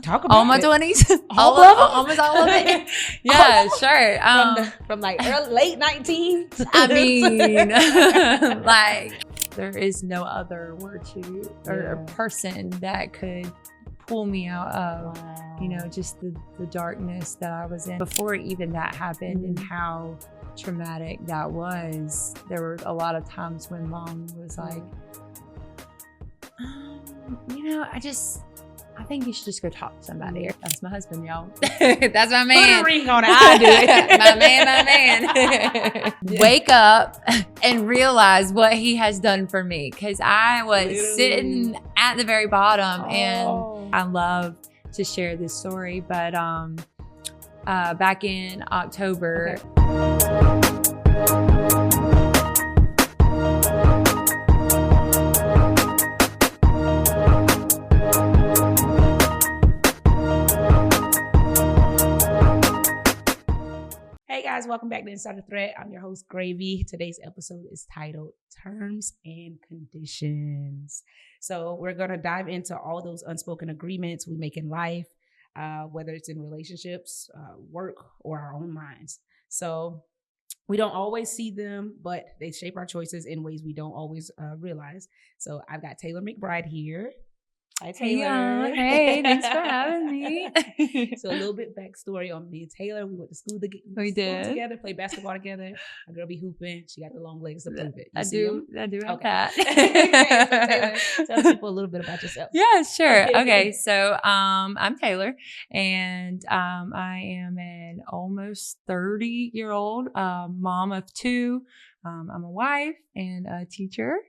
Talk about all my 20s. Almost all of it. Yeah, sure. From like late 19s. I mean, like there is no other word to or person that could pull me out of, just the darkness that I was in before even that happened, and how traumatic that was. There were a lot of times when mom was like, I think you should just go talk to somebody. That's my husband, y'all. That's my man. Put a ring on it. I do it. my man. Wake up and realize what he has done for me. Because I was sitting at the very bottom, and I love to share this story. But back in October. Hey guys, welcome back to Inside the Thread. I'm your host, Gravy. Today's episode is titled Terms and Conditions. So we're going to dive into all those unspoken agreements we make in life, whether it's in relationships, work, or our own minds. So we don't always see them, but they shape our choices in ways we don't always realize. So I've got Taylor McBride here. Hi, Taylor. Hey, thanks for having me. So a little bit backstory on me and Taylor. We went to school together, played basketball together. My girl be hooping. She got the long legs to prove it. I do have that. Okay, so Taylor, tell people a little bit about yourself. Yeah, sure. Okay, so I'm Taylor, and I am an almost 30-year-old mom of two. I'm a wife and a teacher.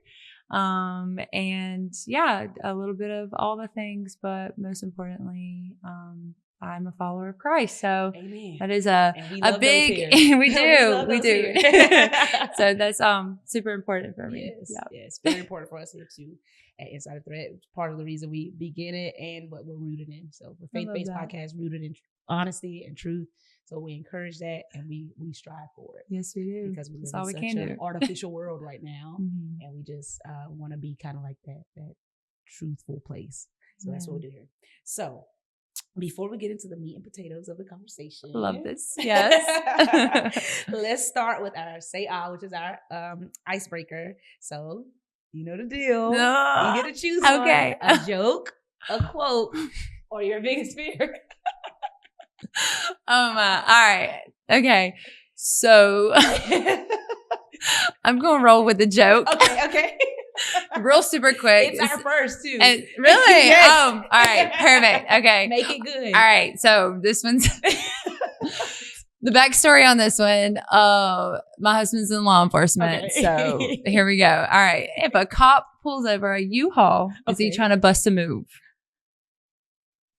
And yeah, a little bit of all the things, but most importantly, I'm a follower of Christ. So Amen. That is a big, we do. So that's, super important for me. Yes, yes. Very important for us here too at Inside the Thread. It's part of the reason we begin it and what we're rooted in. So we're faith-based podcast rooted in honesty and truth. So we encourage that and we strive for it. Yes, we do. Because we live in such an artificial world right now. And we just want to be kind of like that truthful place. So that's what we do here. So before we get into the meat and potatoes of the conversation. Love this. Yes. Let's start with our say ah, which is our icebreaker. So you know the deal. No. You get to choose one. A joke, a quote, or your biggest fear. Oh my. All right. Okay. So I'm going to roll with the joke. Okay. Real super quick. It's our first too. Really? Yes. Oh, all right. Perfect. Okay. Make it good. All right. So this one's the backstory on this one. My husband's in law enforcement. Okay. So here we go. All right. If a cop pulls over a U-Haul, is he trying to bust a move?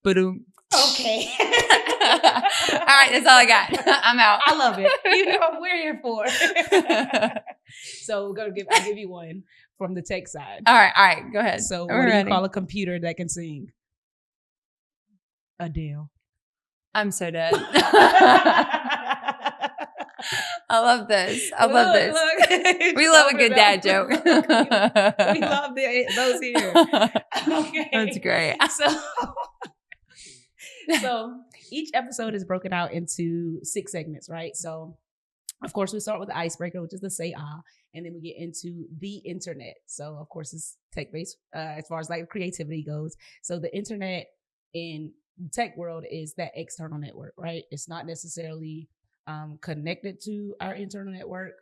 Ba-doom. Okay. All right, that's all I got. I'm out. I love it. You know what we're here for. So I'll give you one from the tech side. All right, go ahead. So what do you call a computer that can sing? Adele. I'm so dead. I love this. Look, we love a good dad joke. We love those here. Okay. That's great. So each episode is broken out into 6 segments, right? So of course we start with the icebreaker, which is the say ah, and then we get into the internet. So of course it's tech-based as far as like creativity goes. So the internet in the tech world is that external network, right? It's not necessarily connected to our internal network.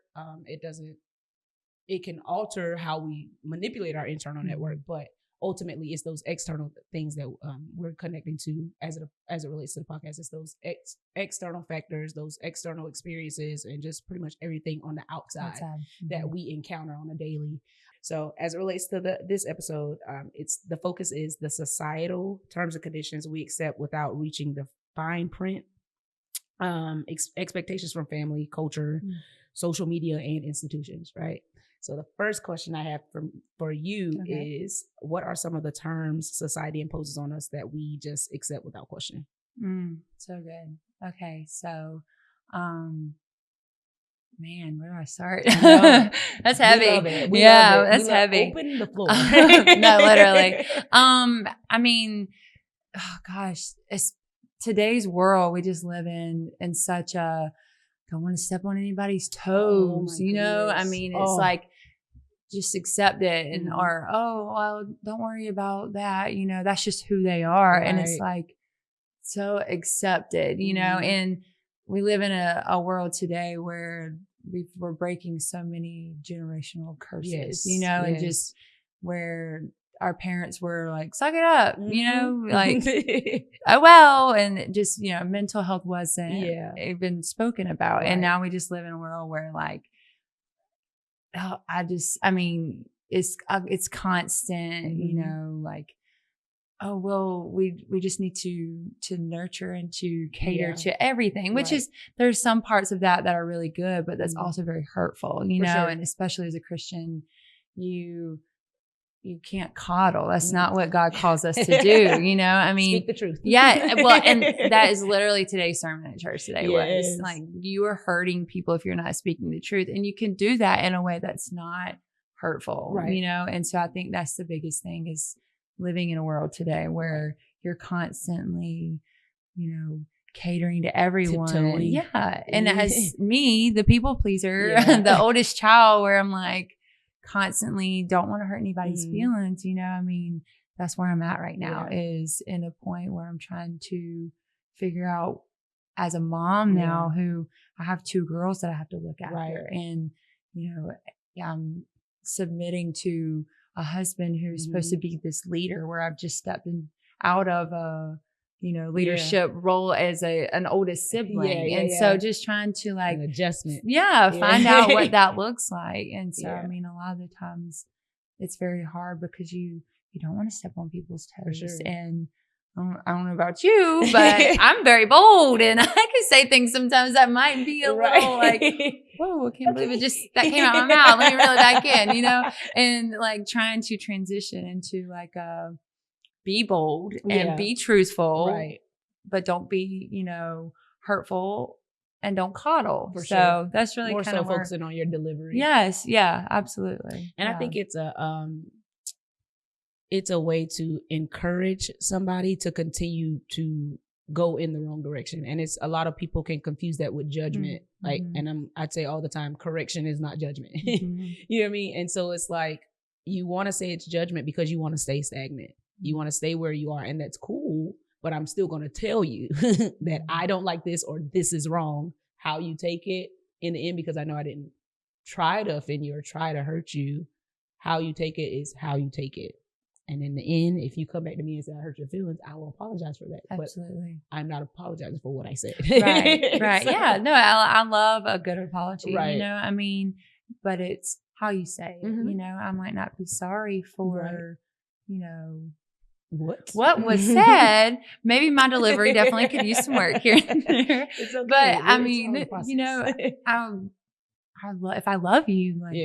It can alter how we manipulate our internal network, but ultimately it's those external things that we're connecting to as it relates to the podcast. It's those external factors, those external experiences, and just pretty much everything on the outside. That we encounter on a daily. So as it relates to this episode, the focus is the societal terms and conditions we accept without reaching the fine print, expectations from family, culture, social media, and institutions, right? So the first question I have for you is, what are some of the terms society imposes on us that we just accept without question? So good. Okay. So, man, where do I start? That's heavy. That's heavy. Open the floor. No, literally. I mean, oh gosh, it's today's world. We just live in such a, don't want to step on anybody's toes. Oh, I mean, it's like, just accept it and, or, oh, well, don't worry about that. That's just who they are. Right. And it's like, so accepted, and we live in a world today where we're breaking so many generational curses, and just where our parents were like, suck it up, like, oh, well, and just, mental health wasn't even spoken about. Right. And now we just live in a world where like, I mean, it's constant, like, oh, well, we just need to nurture and to cater to everything, which is, there's some parts of that are really good, but that's also very hurtful, and especially as a Christian, you can't coddle. That's not what God calls us to do. I mean, speak the truth. Yeah. Well, and that is literally today's sermon at church today was like, you are hurting people if you're not speaking the truth, and you can do that in a way that's not hurtful, right. And so I think that's the biggest thing is living in a world today where you're constantly, catering to everyone. Tiptoeing. Yeah. And as me, the people pleaser, the oldest child, where I'm like, constantly don't want to hurt anybody's feelings. I mean, that's where I'm at right now is in a point where I'm trying to figure out as a mom now who I have 2 girls that I have to look after. Right. And, I'm submitting to a husband who's supposed to be this leader where I've just stepped out of a, leadership role as an oldest sibling. So just trying to like an adjustment. Find out what that looks like. And so, I mean, a lot of the times it's very hard because you don't want to step on people's toes. Sure. And I don't know about you, but I'm very bold and I can say things sometimes that might be a little like, whoa, I can't believe that came out of my mouth. Let me reel it back in, and like trying to transition into like be bold and be truthful, right? But don't be, hurtful and don't coddle. For so sure. That's really more kind of focusing on your delivery. Yes. Yeah, absolutely. And I think it's a way to encourage somebody to continue to go in the wrong direction. And it's a lot of people can confuse that with judgment. Like, and I'd say all the time, correction is not judgment. You know what I mean? And so it's like, you want to say it's judgment because you want to stay stagnant. You want to stay where you are, and that's cool, but I'm still going to tell you that I don't like this or this is wrong. How you take it in the end, because I know I didn't try to offend you or try to hurt you. How you take it is how you take it. And in the end, if you come back to me and say I hurt your feelings, I will apologize for that. Absolutely. But I'm not apologizing for what I said. Right. Right. So, yeah. No, I love a good apology. Right. I mean, but it's how you say it. I might not be sorry for, what was said. Maybe my delivery definitely could use some work here and there. It's okay. But I mean, if I love you, like,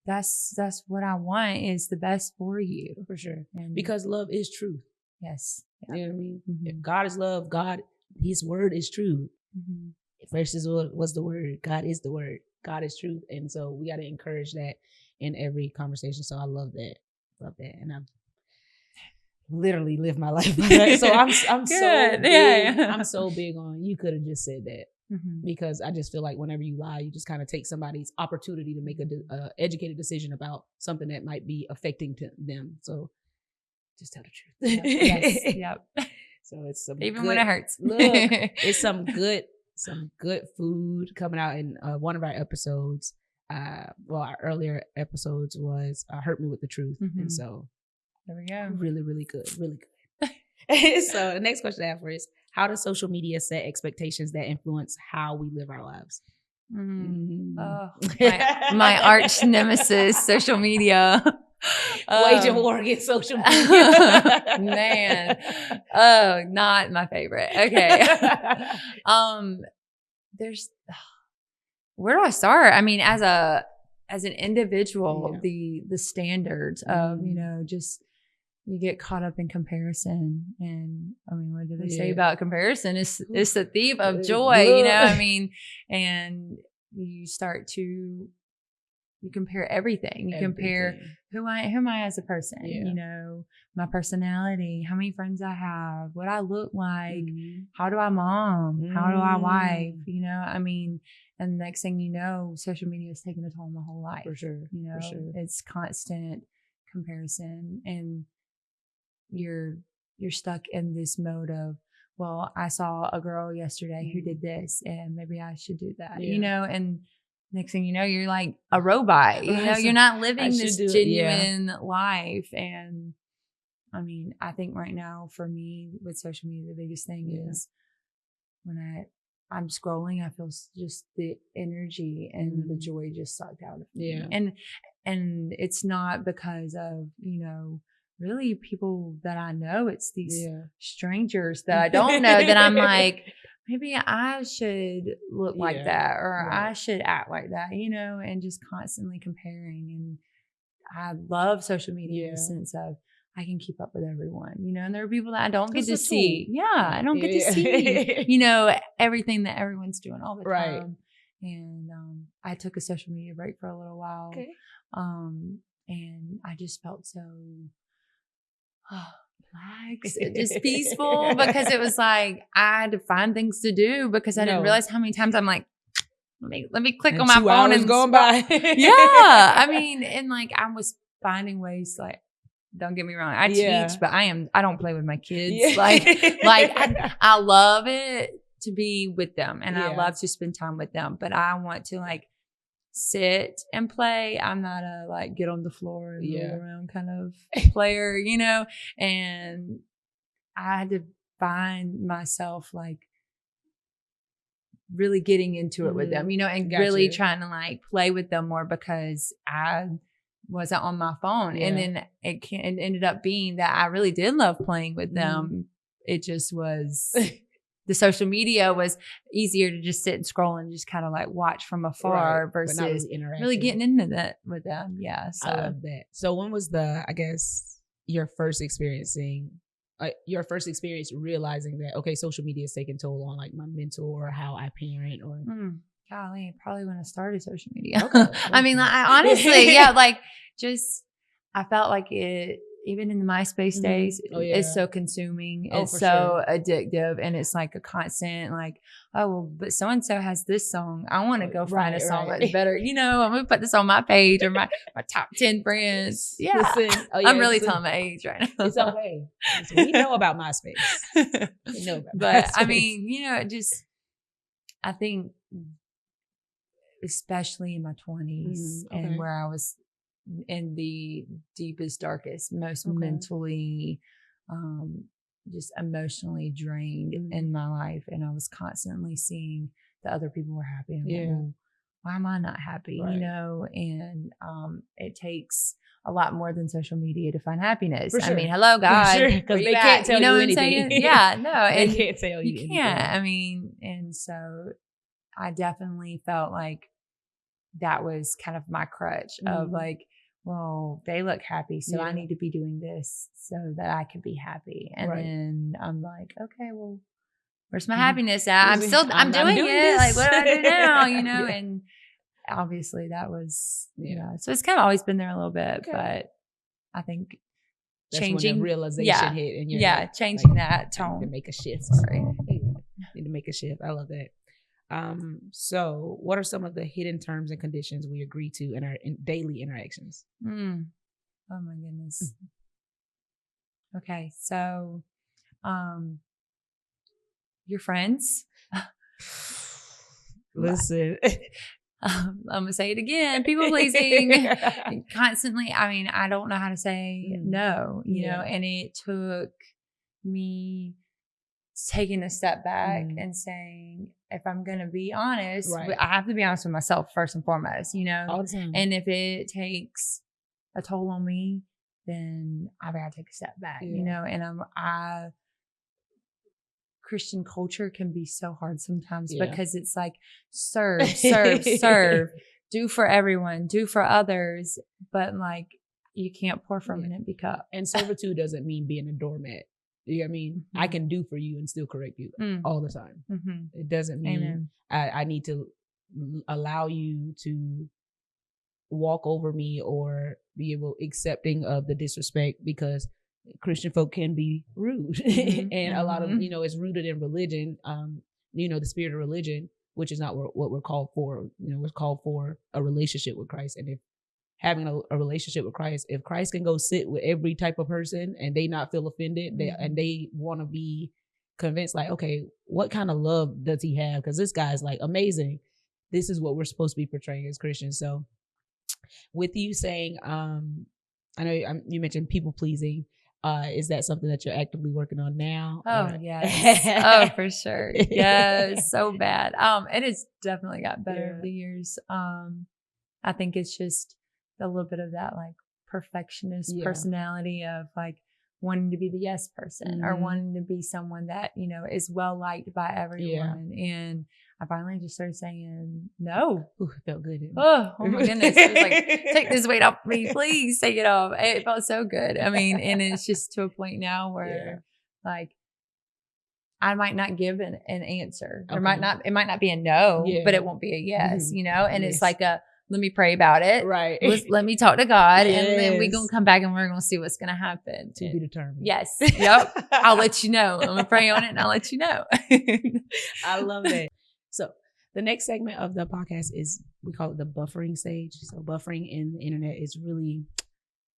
that's what I want is the best for you. For sure. And because love is truth. Yes. You know what I mean? If God is love, his word is true. Versus what's the word? God is the word. God is truth. And so we got to encourage that in every conversation. So I love that. And I've literally lived my life by that. So I'm so big. I'm so big on, you could have just said that. Because I just feel like whenever you lie, you just kind of take somebody's opportunity to make a educated decision about something that might be affecting them. So just tell the truth. Yes. Yep. So it's some even when it hurts. Look, it's some good food coming out in one of our episodes. Our earlier episodes was Hurt Me With the Truth. And so there we go. Really, really good. Really good. So the next question I have for you is, how does social media set expectations that influence how we live our lives? Oh, my arch nemesis, social media. Waging war against social media. Man. Oh, not my favorite. Okay. Where do I start? I mean, as an individual, the standards of, just, you get caught up in comparison. And I mean, what do they say about comparison? It's the thief of joy, I mean, and you start to you compare everything. You compare who am I as a person, you know, my personality, how many friends I have, what I look like, how do I mom, how do I wife, you know, I mean, and the next thing you know, social media is taking a toll on my whole life. For sure. You know, it's constant comparison, and you're stuck in this mode of, well, I saw a girl yesterday who did this and maybe I should do that, you know, and next thing you know, you're like a robot, you know, you're not living this genuine life. And I mean, I think right now for me with social media, the biggest thing is when I'm scrolling, I feel just the energy and the joy just sucked out of me. And it's not because of, you know, really people that I know. It's these strangers that I don't know that I'm like, maybe I should look like that, or I should act like that, you know, and just constantly comparing. And I love social media in the sense of I can keep up with everyone, you know, and there are people that I don't get to see. I don't get to see, you know, everything that everyone's doing all the time. And I took a social media break for a little while. And I just felt so relaxed, just peaceful, because it was like I had to find things to do because I didn't realize how many times I'm like, let me click on my phone and going by. I mean, and like I was finding ways, like, don't get me wrong, I teach, but I don't play with my kids. Like I love it to be with them, and I love to spend time with them, but I want to like sit and play. I'm not a like get on the floor and roll around kind of player, you know. And I had to find myself like really getting into it with them, you know, and really trying to like play with them more because I wasn't on my phone. And then it ended up being that I really did love playing with them. It just was the social media was easier to just sit and scroll and just kind of like watch from afar versus really getting into that with them. So I love that. So when was I guess your first experience realizing that, okay, social media is taking toll on like my mental or how I parent or golly, probably when I started social media. I mean, I honestly, like just, I felt like it, even in the MySpace days, it's so consuming. It's so addictive. And it's like a constant like, oh, well, but so-and-so has this song. I want to go find a song that's better. You know, I'm going to put this on my page or my top 10 friends. Listen, I'm really telling my age right now. It's okay. Listen, we know about MySpace. We know about MySpace. I mean, you know, I think especially in my 20s and where I was in the deepest, darkest, most mentally, just emotionally drained in my life. And I was constantly seeing that other people were happy. And like, well, why am I not happy? You know, and it takes a lot more than social media to find happiness. I mean, hello, God. Because they can't tell you anything. They can't tell you anything. I mean, and so I definitely felt like that was kind of my crutch of like, well, they look happy, so I need to be doing this so that I can be happy. And then I'm like, okay, well, where's my happiness at? I'm doing it. This. Like, what do I do now? You know, and obviously that was, so it's kind of always been there a little bit, but I think that's changing when the realization hit in your head, changing that tone. I need to make a shift. Sorry. Need to make a shift. I love that. So what are some of the hidden terms and conditions we agree to in our daily interactions? Oh my goodness. Okay. So, your friends. Listen, I'm going to say it again. People pleasing constantly. I mean, I don't know how to say no, you know, and it took me taking a step back and saying, if I'm going to be honest, I have to be honest with myself first and foremost, you know, all the time. And if it takes a toll on me, then I've got to take a step back, you know, and Christian culture can be so hard sometimes because it's like, serve, do for everyone, do for others. But like, you can't pour from an empty cup. And servitude doesn't mean being a doormat. You know what I mean? I can do for you and still correct you all the time. It doesn't mean I need to allow you to walk over me or be able accepting of the disrespect, because Christian folk can be rude. Mm-hmm. And a lot of, it's rooted in religion, the spirit of religion, which is not what we're called for. We're called for a relationship with Christ. And if having a relationship with Christ, if Christ can go sit with every type of person and they not feel offended, and they want to be convinced, like, okay, what kind of love does he have? Because this guy's like amazing. This is what we're supposed to be portraying as Christians. So with you saying, I know you mentioned people pleasing. Is that something that you're actively working on now? Oh, yes. Oh, for sure. Yes. So bad. It has definitely got better over the years. I think it's just a little bit of that like perfectionist personality of like wanting to be the yes person or wanting to be someone that, is well liked by everyone. And I finally just started saying no. Ooh, it felt good. Oh my goodness. It was like, take this weight off me, please take it off. It felt so good. I mean, and it's just to a point now where like, I might not give an answer. It might not be a no, but it won't be a yes, and it's like let me pray about it. Right. Let me talk to God and then we're going to come back and we're going to see what's going to happen. To be determined. Yes. Yep. I'll let you know. I'm going to pray on it and I'll let you know. I love that. So the next segment of the podcast is, we call it the buffering stage. So buffering in the internet is really,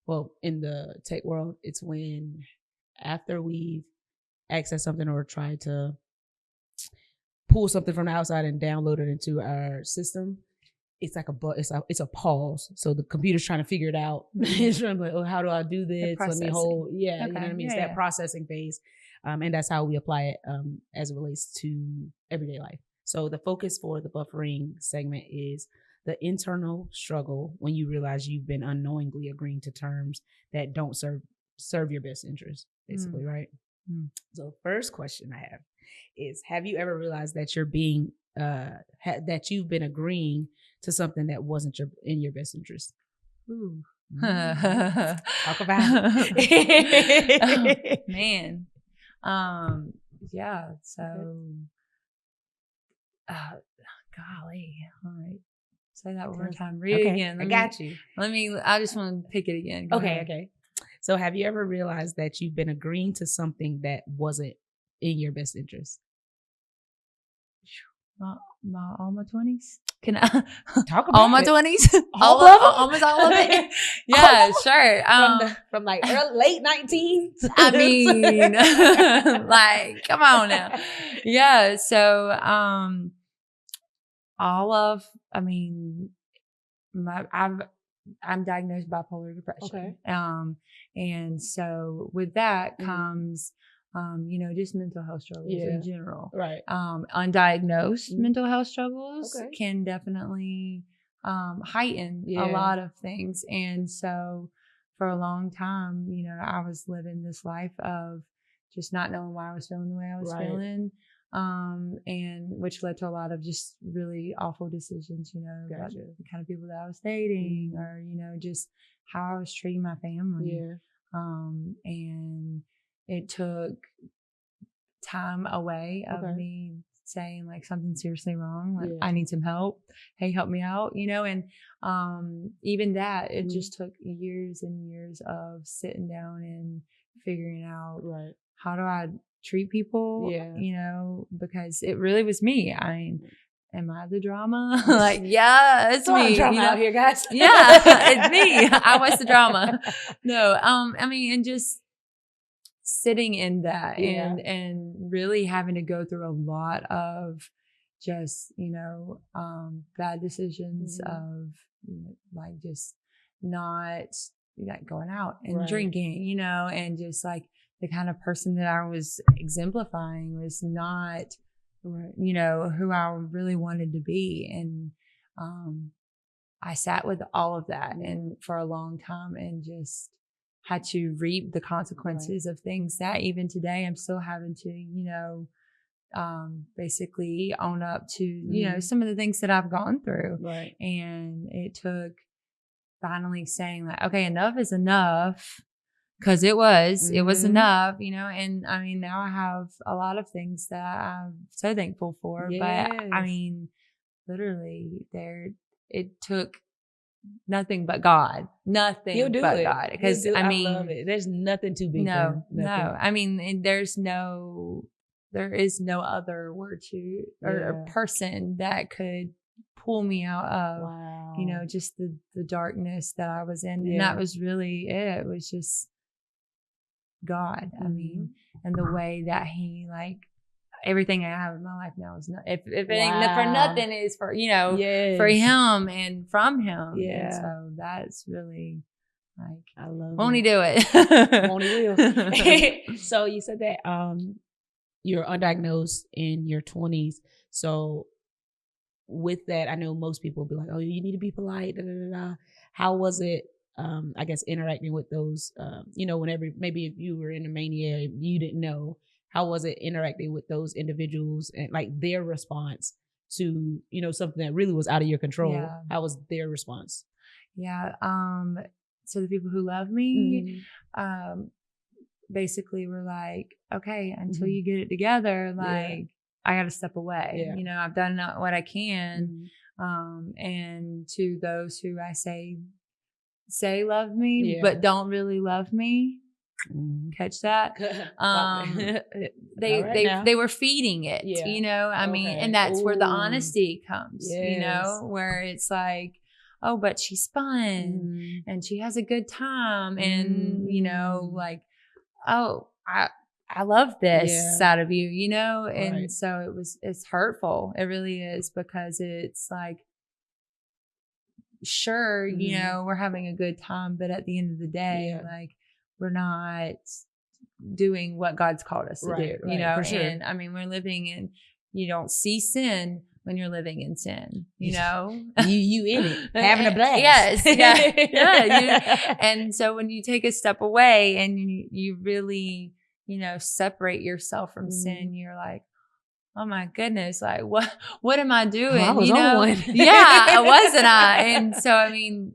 well, in the tech world, it's when after we've accessed something or tried to pull something from the outside and download it into our system, it's like it's a pause. So the computer's trying to figure it out. It's trying to be like, oh, how do I do this? Let me hold. Yeah, okay. You know what I mean? It's that processing phase. And that's how we apply it as it relates to everyday life. So the focus for the buffering segment is the internal struggle when you realize you've been unknowingly agreeing to terms that don't serve your best interest, basically, right? So first question I have is, have you ever realized that you're being that you've been agreeing to something that wasn't in your best interest? Ooh. Talk about it. Oh, man. Yeah. So, golly. All right. Say that one more time. Read it again. I got you. I just want to pick it again. Go ahead. Okay. So have you ever realized that you've been agreeing to something that wasn't in your best interest? All my 20s. Can I talk about all my 20s? Almost all of it. Yeah, sure. From like late 19s. I mean, like, come on now. Yeah. So, I'm diagnosed bipolar depression. Okay. And so with that comes, just mental health struggles in general. Right. Undiagnosed mental health struggles can definitely heighten a lot of things. And so for a long time, I was living this life of just not knowing why I was feeling the way I was feeling. And which led to a lot of just really awful decisions, about the kind of people that I was dating or, just how I was treating my family. And it took time away of me saying like something seriously wrong. Like I need some help. Hey, help me out, and, even that, it just took years and years of sitting down and figuring out how do I treat people, because it really was me. I mean, am I the drama? Like, yeah, it's me. Drama out here, guys. Yeah, it's me. I was the drama. No, and just sitting in that and really having to go through a lot of just, bad decisions of like just not like going out and drinking, and just like the kind of person that I was exemplifying was not, who I really wanted to be. And I sat with all of that and for a long time and just had to reap the consequences of things that even today I'm still having to, basically own up to, some of the things that I've gone through. Right. And it took finally saying like, okay, enough is enough. Cause it was enough, and I mean, now I have a lot of things that I'm so thankful for, but I mean, literally it took nothing but God. Nothing He'll do but it. God. Because I mean, love it. There's nothing too big for him. no. I mean, and there is no other word to or person that could pull me out of, you know, just the darkness that I was in. And that was really it. It was just God. I mean, and the way that he, like, everything I have in my life now is not, if it ain't for nothing, is for, you know, for him and from him. Yeah. And so that's really, like, I love won't he do it? Won't he will. So you said that you're undiagnosed in your 20s. So with that, I know most people will be like, oh, you need to be polite. Da, da, da, da. How was it, I guess, interacting with those, you know, whenever, maybe if you were in a mania, you didn't know, how was it interacting with those individuals and like their response to, you know, something that really was out of your control? Yeah. How was their response? Yeah. So the people who love me, basically were like, okay, until you get it together, like, I got to step away. You know, I've done what I can. And to those who I say love me, but don't really love me, catch that. They were feeding it, you know, I mean, and that's where the honesty comes, you know, where it's like, oh, but she's fun and she has a good time. And, you know, like, oh, I love this side of you, you know? And so it's hurtful. It really is, because it's like, sure, you know, we're having a good time, but at the end of the day, like, we're not doing what God's called us to do, you know? Sure. And I mean, we're living in, you don't see sin when you're living in sin, you know? you in it, having a blast. Yes. And so when you take a step away and you really, you know, separate yourself from sin, you're like, oh my goodness, like what am I doing? I was you know? on one. Yeah, wasn't I? And so, I mean,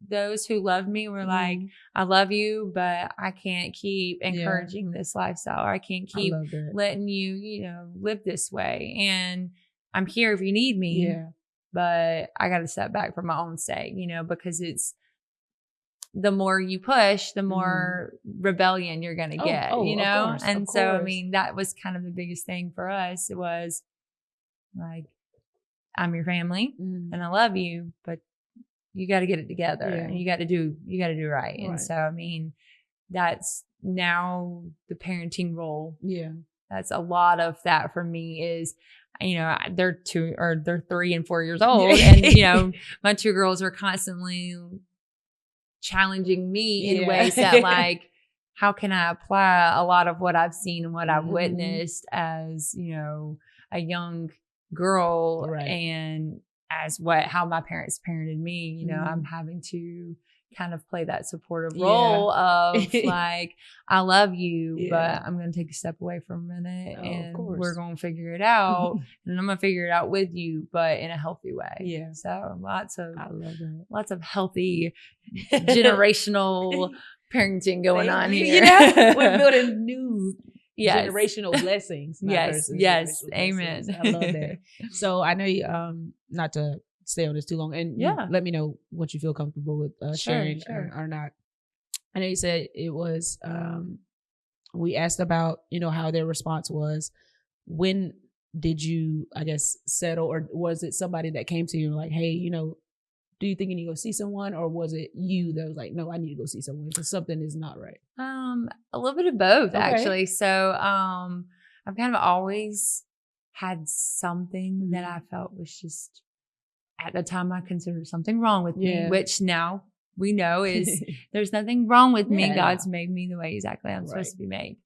those who love me were like, I love you, but I can't keep encouraging this lifestyle. Or I can't keep letting you, you know, live this way. And I'm here if you need me, but I got to step back for my own sake, you know, because it's, the more you push, the more rebellion you're going to get, you know? Of course. So, I mean, that was kind of the biggest thing for us. It was like, I'm your family and I love you, but you got to get it together and you got to do right. And so, I mean, that's now the parenting role. Yeah. That's a lot of that for me is, you know, they're 3 and 4 years old. And, you know, my 2 girls are constantly challenging me in ways that, like, how can I apply a lot of what I've seen and what I've witnessed as, you know, a young girl and as how my parents parented me, you know, I'm having to kind of play that supportive role of like, I love you, but I'm going to take a step away for a minute and we're going to figure it out and I'm going to figure it out with you, but in a healthy way. Yeah. So I love that. Lots of healthy generational parenting going on here. You know, we're building new generational blessings. Yes. Amen. I love that. So I know you, not to stay on this too long, and let me know what you feel comfortable with sharing or not. I know you said it was, we asked about, you know, how their response was. When did you, I guess, settle, or was it somebody that came to you and like, hey, you know, do you think you need to go see someone, or was it you that was like, no, I need to go see someone because something is not right? A little bit of both, actually. So, I've kind of always had something that I felt was just, at the time I considered something wrong with me, which now we know is there's nothing wrong with me. God's made me the way exactly I'm supposed to be made.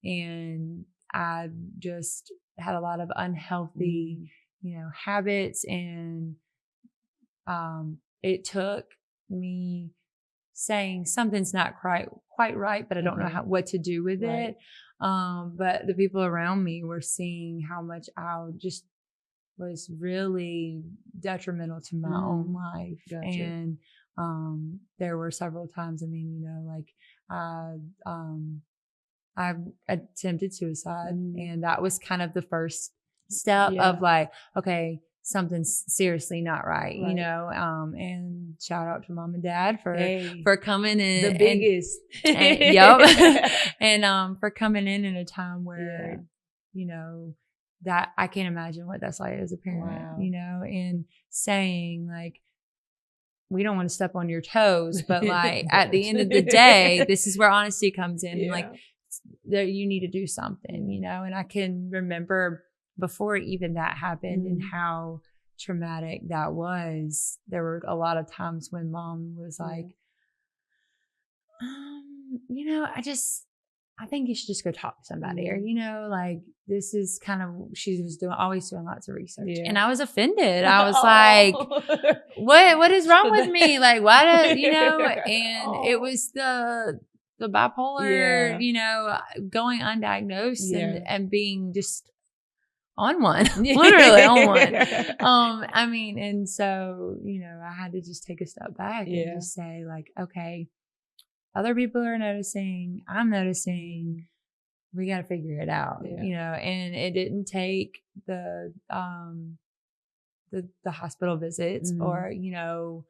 And I just had a lot of unhealthy, you know, habits, and it took me saying something's not quite right, but I don't know what to do with it. But the people around me were seeing how much I just was really detrimental to my own life. Gotcha. And there were several times, I mean, you know, like I attempted suicide, and that was kind of the first step of like, okay, something's seriously not right, you know. And shout out to mom and dad for coming in, the biggest, and for coming in a time where you know that I can't imagine what that's like as a parent, you know, and saying like, we don't want to step on your toes, but like at the end of the day, this is where honesty comes in. Yeah. Like you need to do something, you know. And I can remember before even that happened and how traumatic that was. There were a lot of times when mom was like, you know, I think you should just go talk to somebody, or, you know, like this is kind of, she was always doing lots of research, and I was offended. I was like, what is wrong with me? Like, why do, you know, and it was the bipolar, you know, going undiagnosed and being just on one, literally on one. I mean, and so, you know, I had to just take a step back and just say like, okay, other people are noticing, I'm noticing, we got to figure it out, you know. And it didn't take the hospital visits or, you know,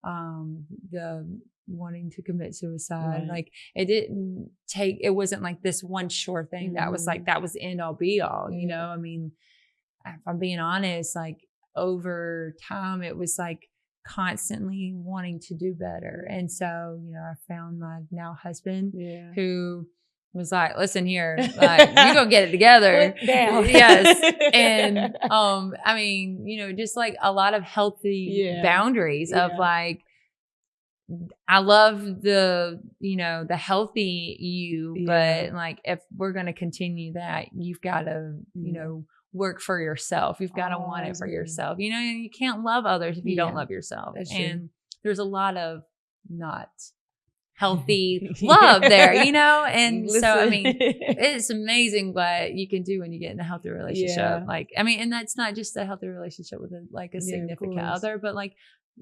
the wanting to commit suicide. Like it wasn't like this one sure thing that was like, that was the end all be all, you know. I mean, if I'm being honest, like over time, it was like constantly wanting to do better. And so, you know, I found my now husband who was like, listen here, like you're gonna get it together. Yes. And I mean, you know, just like a lot of healthy boundaries of like, I love the, you know, the healthy you, but like if we're gonna continue that, you've gotta, you know, work for yourself. You've got to want it for yourself. You know, you can't love others if you don't love yourself. That's and true. There's a lot of not healthy love there, you know? And so, I mean, it's amazing what you can do when you get in a healthy relationship. Like, I mean, and that's not just a healthy relationship with a significant other, but like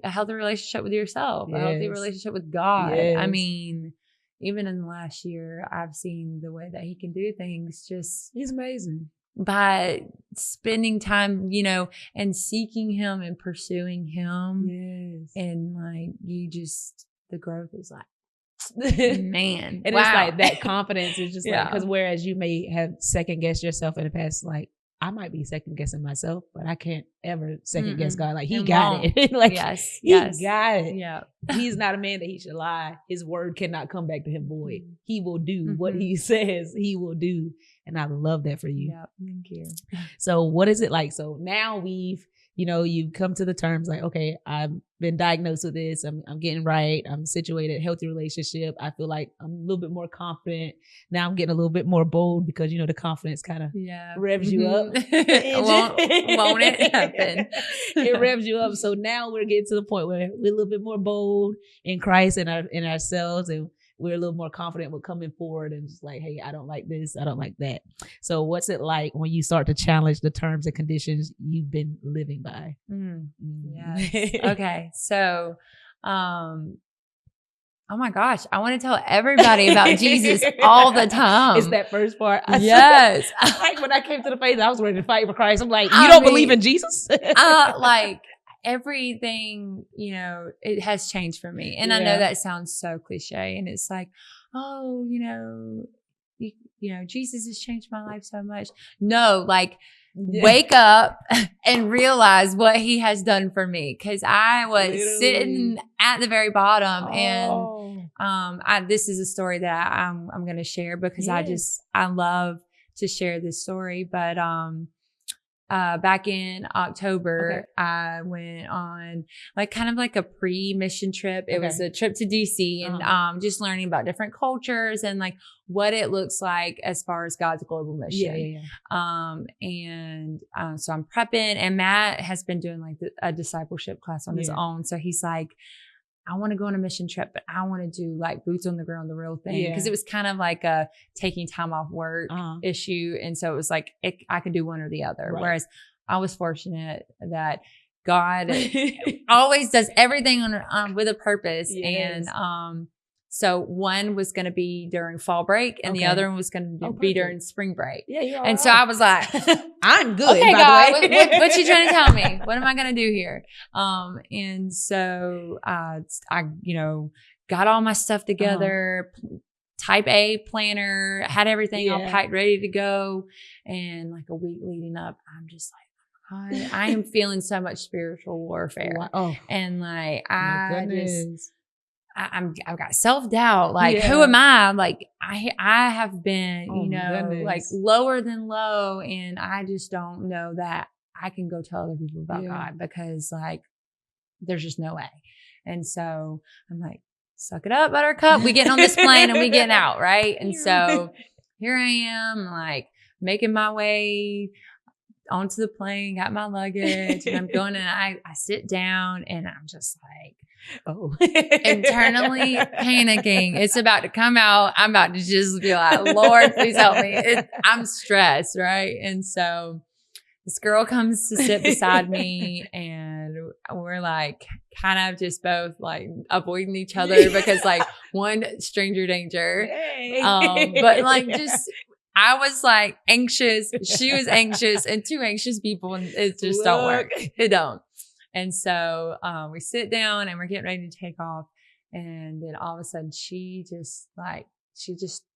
a healthy relationship with yourself, a healthy relationship with God. I mean, even in the last year, I've seen the way that he can do things. He's amazing. By spending time, you know, and seeking him and pursuing him. And like, the growth is like, man. And it's like that confidence is just like, because whereas you may have second guessed yourself in the past, like, I might be second guessing myself, but I can't ever second guess God. Like he got it. Like he got it. Yeah. He's not a man that he should lie. His word cannot come back to him void. He will do what he says he will do. And I love that for you. Yeah. Thank you. So what is it like? So now we've, you know, you've come to the terms like, okay, I've been diagnosed with this. I'm getting right. I'm situated, healthy relationship. I feel like I'm a little bit more confident. Now I'm getting a little bit more bold because, you know, the confidence kind of revs you up. Won't it happen? It revs you up. So now we're getting to the point where we're a little bit more bold in Christ and in ourselves, and we're a little more confident with coming forward and just like, hey, I don't like this. I don't like that. So what's it like when you start to challenge the terms and conditions you've been living by? Yes. Okay. So, oh my gosh, I want to tell everybody about Jesus all the time. It's that first part. Yes. Like when I came to the faith, I was ready to fight for Christ. I'm like, you don't believe in Jesus? Like everything, you know, it has changed for me. And I know that sounds so cliche, and it's like, oh, you know, Jesus has changed my life so much. No, like wake up and realize what he has done for me. Cause I was sitting at the very bottom and, this is a story that I'm going to share because I love to share this story. But, back in October, I went on like kind of like a pre-mission trip. It was a trip to DC and just learning about different cultures and like what it looks like as far as God's global mission. So I'm prepping, and Matt has been doing like a discipleship class on his own. So he's like, I want to go on a mission trip, but I want to do like boots on the ground, the real thing. Because it was kind of like a taking time off work issue. And so it was like, I could do one or the other. Right. Whereas I was fortunate that God always does everything on with a purpose. Yes. And So one was going to be during fall break and the other one was going to be during spring break. Yeah, you're all And right. so I was like, I'm good. okay, by God, the way. what you trying to tell me? What am I going to do here? And so I, got all my stuff together, type A planner, had everything all packed, ready to go. And like a week leading up, I'm just like, I am feeling so much spiritual warfare. Wow. Oh, and like, I've got self-doubt. Like, who am I? Like, I have been, like lower than low. And I just don't know that I can go tell other people about God because like, there's just no way. And so I'm like, suck it up, buttercup. We getting on this plane and we getting out. Right. And so here I am like making my way onto the plane, got my luggage and I'm going and I sit down and I'm just like, internally panicking. It's about to come out. I'm about to just be like, Lord, please help me. I'm stressed. Right. And so this girl comes to sit beside me and we're like kind of just both like avoiding each other because like one stranger danger. But like just I was like anxious. She was anxious and two anxious people and it just don't work. It don't. And so we sit down and we're getting ready to take off. And then all of a sudden she just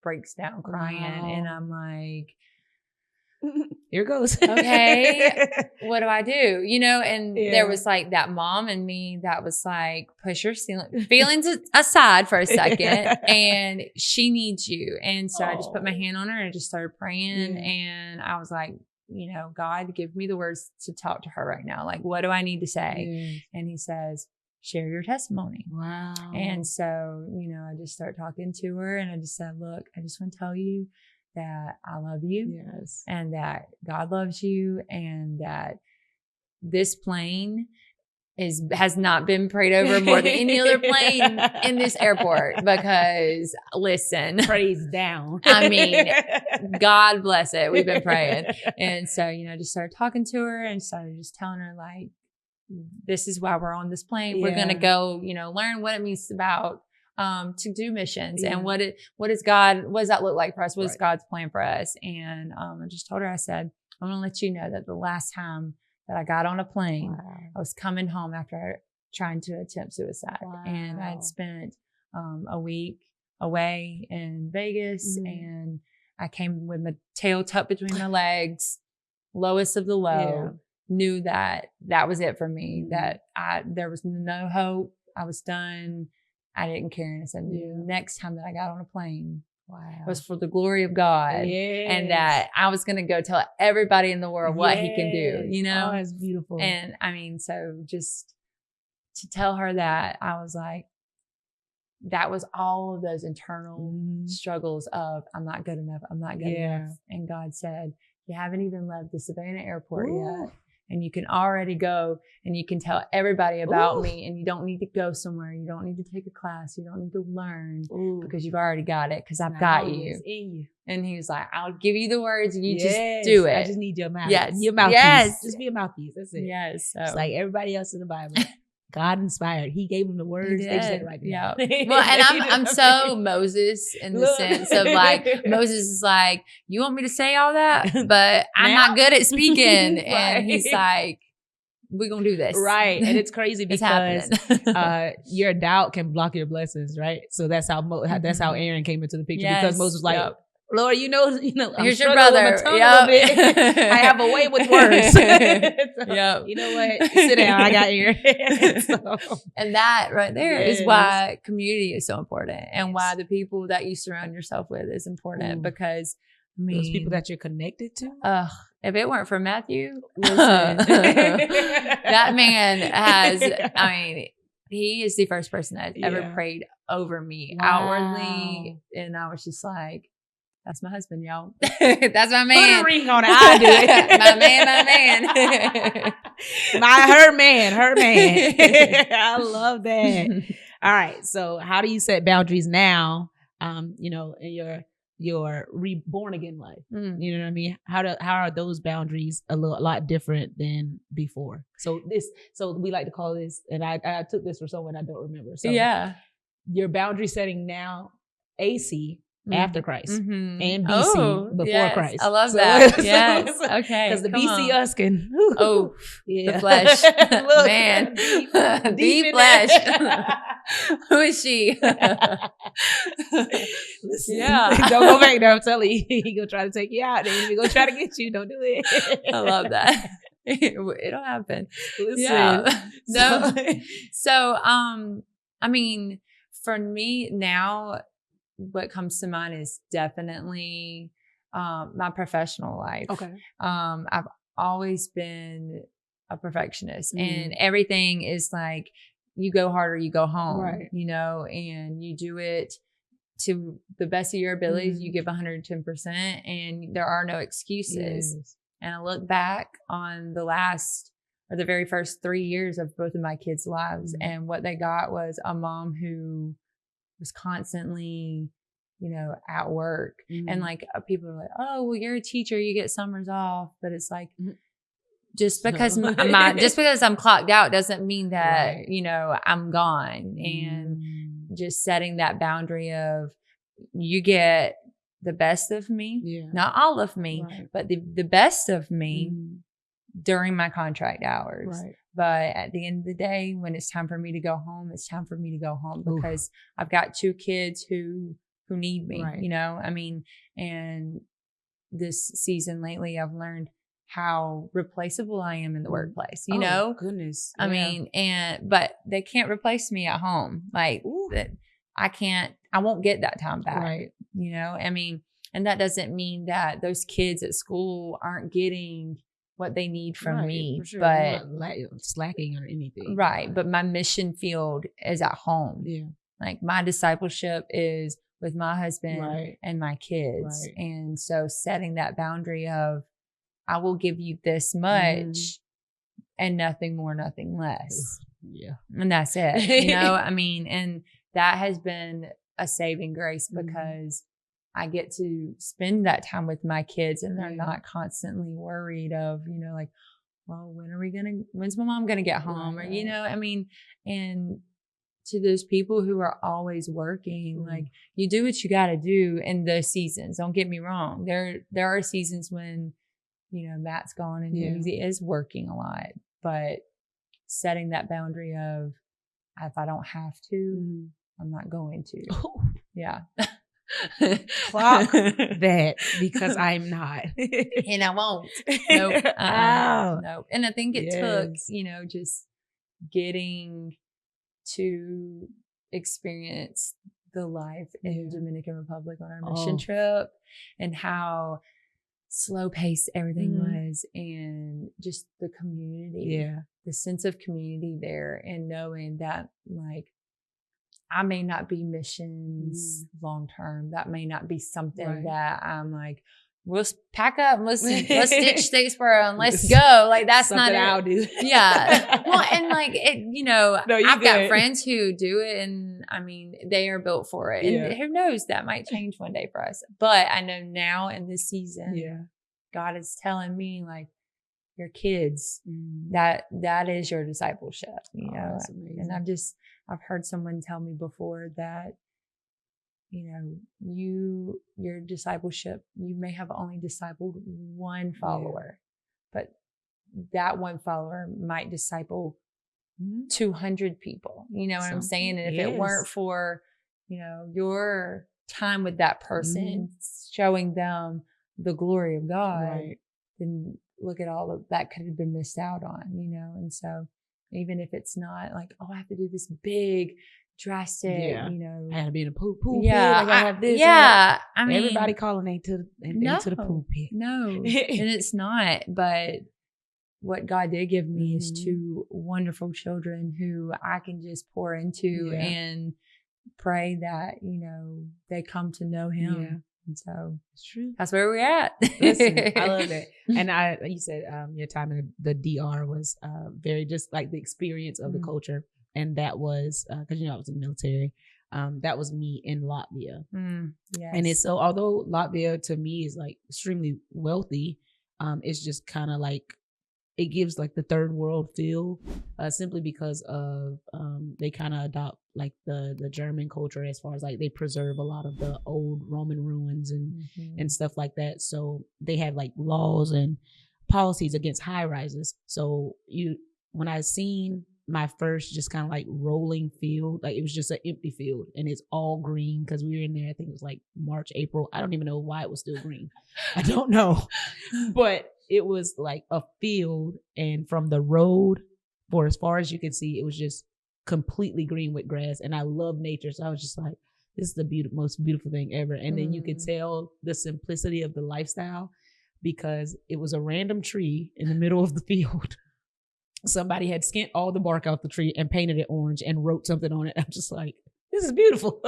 breaks down crying. Wow. And I'm like, here goes. Okay, what do I do? And there was like that mom and me that was like, push your feelings aside for a second and she needs you. And so I just put my hand on her and I just started praying. And I was like, God, give me the words to talk to her right now. Like, what do I need to say? And he says, share your testimony. Wow. And so, I just start talking to her and I just said, look, I just want to tell you that I love you and that God loves you and that this plane has not been prayed over more than any other plane in this airport because listen, praise down. I mean, God bless it. We've been praying. And so, I just started talking to her and started just telling her like, this is why we're on this plane. We're going to go, learn what it means about to do missions and what does that look like for us? What is God's plan for us? And I just told her, I said, I'm going to let you know that the last time that I got on a plane, I was coming home after trying to attempt suicide. And I'd spent a week away in Vegas and I came with my tail tucked between my legs, lowest of the low, knew that was it for me, that there was no hope. I was done. I didn't care. And I said, next time that I got on a plane, it was for the glory of God. And that I was going to go tell everybody in the world what he can do, Oh, that's beautiful. And I mean, so just to tell her that, I was like, that was all of those internal struggles of, I'm not good enough. I'm not good enough. And God said, you haven't even left the Savannah airport yet. And you can already go and you can tell everybody about me and you don't need to go somewhere. You don't need to take a class. You don't need to learn because you've already got it because I've got you. In you. And he was like, I'll give you the words. You just do it. I just need your mouth. Yes. Your mouthpiece. Yes. Just be a mouthpiece. That's it. Yes. So. It's like everybody else in the Bible. God inspired. He gave them the words. They said it right now. Yeah. Well, and I'm so Moses in the sense of like, Moses is like, you want me to say all that, but I'm not good at speaking. And he's like, we're going to do this. Right. And it's crazy because your doubt can block your blessings. Right. So that's how Aaron came into the picture because Moses was like, Lord, here's your brother. I have a way with words. So, you know what? Sit down. I got here. And that right there is why community is so important and why the people that you surround yourself with is important because those people that you're connected to. If it weren't for Matthew, that man he is the first person that ever prayed over me outwardly. And I was just like, that's my husband, y'all. That's my man. Put a ring on it. I do it. my man. Her man. I love that. All right. So how do you set boundaries now, in your reborn again life? You know what I mean? How are those boundaries a lot different than before? So we like to call this, and I took this from someone I don't remember. So your boundary setting now, AC after Christ and BC before yes. Christ. I love that. Yes. Okay. Because the BC us can. The flesh. Look, man. Deep The flesh. Who is she? Listen, Yeah. don't go back there. I'm telling you, he gonna try to take you out. Then he gonna try to get you. Don't do it. I love that. It'll happen. Listen. Yeah. No. So, I mean, for me now, what comes to mind is definitely my professional life. Okay. I've always been a perfectionist, and everything is like, you go hard or you go home, right. you know, and you do it to the best of your abilities. You give 110%, and there are no excuses. Yes. And I look back on the very first 3 years of both of my kids' lives, and what they got was a mom who was constantly, you know, at work. And like, people are like, oh, well, you're a teacher, you get summers off. But it's like, just because I'm clocked out doesn't mean that, right. you know, I'm gone. And just setting that boundary of, you get the best of me, not all of me, right. but the best of me during my contract hours. Right. But at the end of the day, when it's time for me to go home, it's time for me to go home, because I've got 2 kids who need me, right. you know, I mean, and this season lately, I've learned how replaceable I am in the workplace, you know? Goodness. I mean, but they can't replace me at home. Like I won't get that time back, right. you know? I mean, and that doesn't mean that those kids at school aren't getting what they need from right, me, sure. but not slacking or anything. Right. But my mission field is at home. Yeah. Like, my discipleship is with my husband right. and my kids. Right. And so setting that boundary of, I will give you this much and nothing more, nothing less. Yeah. And that's it. You know, I mean, and that has been a saving grace, because I get to spend that time with my kids, and they're not constantly worried of, you know, like, well, when's my mom going to get home? Right. Or, you know, I mean, and to those people who are always working, like, you do what you got to do in those seasons. Don't get me wrong. There are seasons when, you know, Matt's gone and he is working a lot, but setting that boundary of, if I don't have to, I'm not going to. Yeah. Clock that, because I'm not. And I won't. Nope. Nope. And I think it took, you know, just getting to experience the life in the Dominican Republic on our mission trip, and how slow paced everything was, and just the community, the sense of community there, and knowing that, like, I may not be missions long term. That may not be something that I'm like, we'll pack up and let's ditch Statesboro and let's go. Like, that's something not I'll do. Yeah. Well, and like, it, you know, I've got friends who do it, and I mean, they are built for it. And who knows, that might change one day for us. But I know now in this season, God is telling me, like, your kids, that is your discipleship, you know. And I've heard someone tell me before that, you know, your discipleship, you may have only discipled one follower, but that one follower might disciple 200 people. You know what I'm saying? And if it weren't for, you know, your time with that person, showing them the glory of God, then look at all of that could have been missed out on, you know. And so, even if it's not like, oh, I have to do this big, drastic, you know. I had to be in a pool pit. I gotta have this. Yeah. I mean, everybody calling into the pool pit. No. And it's not. But what God did give me is 2 wonderful children who I can just pour into and pray that, you know, they come to know Him. Yeah. And so it's true. That's where we're at. Listen, I love it. And you said your time in the DR was very just like the experience of the culture. And that was, because, you know, I was in the military. That was me in Latvia. Yes. And it's so, although Latvia to me is like extremely wealthy, it's just kind of like it gives like the third world feel, simply because of they kind of adopt like the German culture, as far as like they preserve a lot of the old Roman ruins and stuff like that. So they have like laws and policies against high rises. So when I seen my first just kind of like rolling field, like it was just an empty field and it's all green, because we were in there, I think it was like March, April. I don't even know why it was still green. I don't know. But it was like a field, and from the road for as far as you can see, it was just completely green with grass. And I love nature, so I was just like, this is the most beautiful thing ever. And then you could tell the simplicity of the lifestyle, because it was a random tree in the middle of the field. Somebody had skinned all the bark out the tree and painted it orange and wrote something on it. I'm just like, this is beautiful.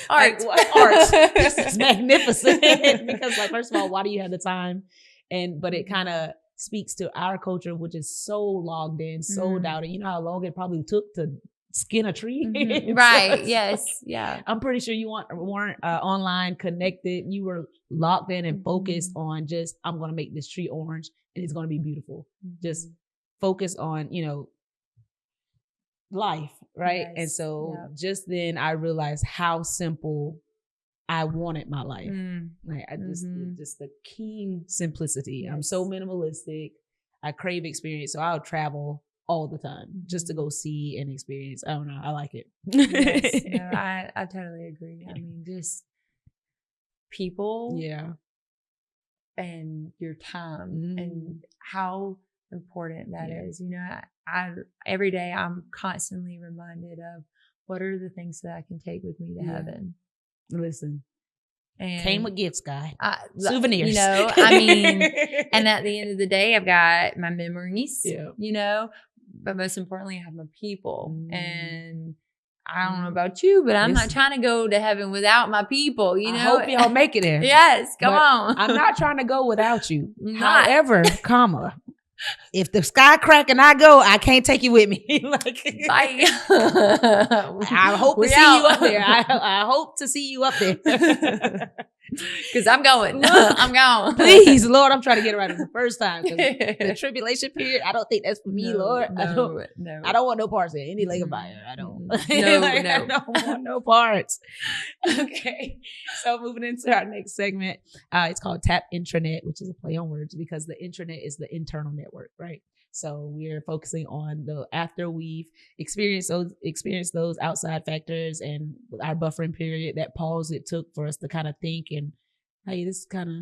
Art. Like, art. This is magnificent. Because like, first of all, why do you have the time? But it kind of speaks to our culture, which is so logged in, so doubted. You know how long it probably took to skin a tree? Right. Yes. Yeah. I'm pretty sure you weren't online connected. You were locked in and focused on just, I'm going to make this tree orange and it's going to be beautiful. Just focus on, life. Right. Yes. And so just then I realized how simple I wanted my life. Like I just the keen simplicity. Yes. I'm so minimalistic. I crave experience. So I'll travel all the time just to go see and experience. I don't know. I like it. Yes. No, I totally agree. I mean, just people. Yeah. And your time and how important that is. You know, I every day I'm constantly reminded of what are the things that I can take with me to heaven. Listen, and came with gifts, guy. Souvenirs. You know, I mean, and at the end of the day, I've got my memories, you know, but most importantly, I have my people. And I don't know about you, but I'm not trying to go to heaven without my people, you know. I hope y'all make it there. Yes, come on. I'm not trying to go without you. However, if the sky crack and I go, I can't take you with me. Like, bye. I hope to see you up there. I hope to see you up there. Because I'm going. I'm going. Please, Lord, I'm trying to get it right the first time. The tribulation period, I don't think that's for me, Lord. I don't want no parts in any lake of fire. I don't. I don't want no parts. Okay. So moving into our next segment, it's called Tap Intranet, which is a play on words, because the intranet is the internal network, right? So we're focusing on after we've experienced those outside factors and our buffering period, that pause it took for us to kind of think and, hey, this is kind of,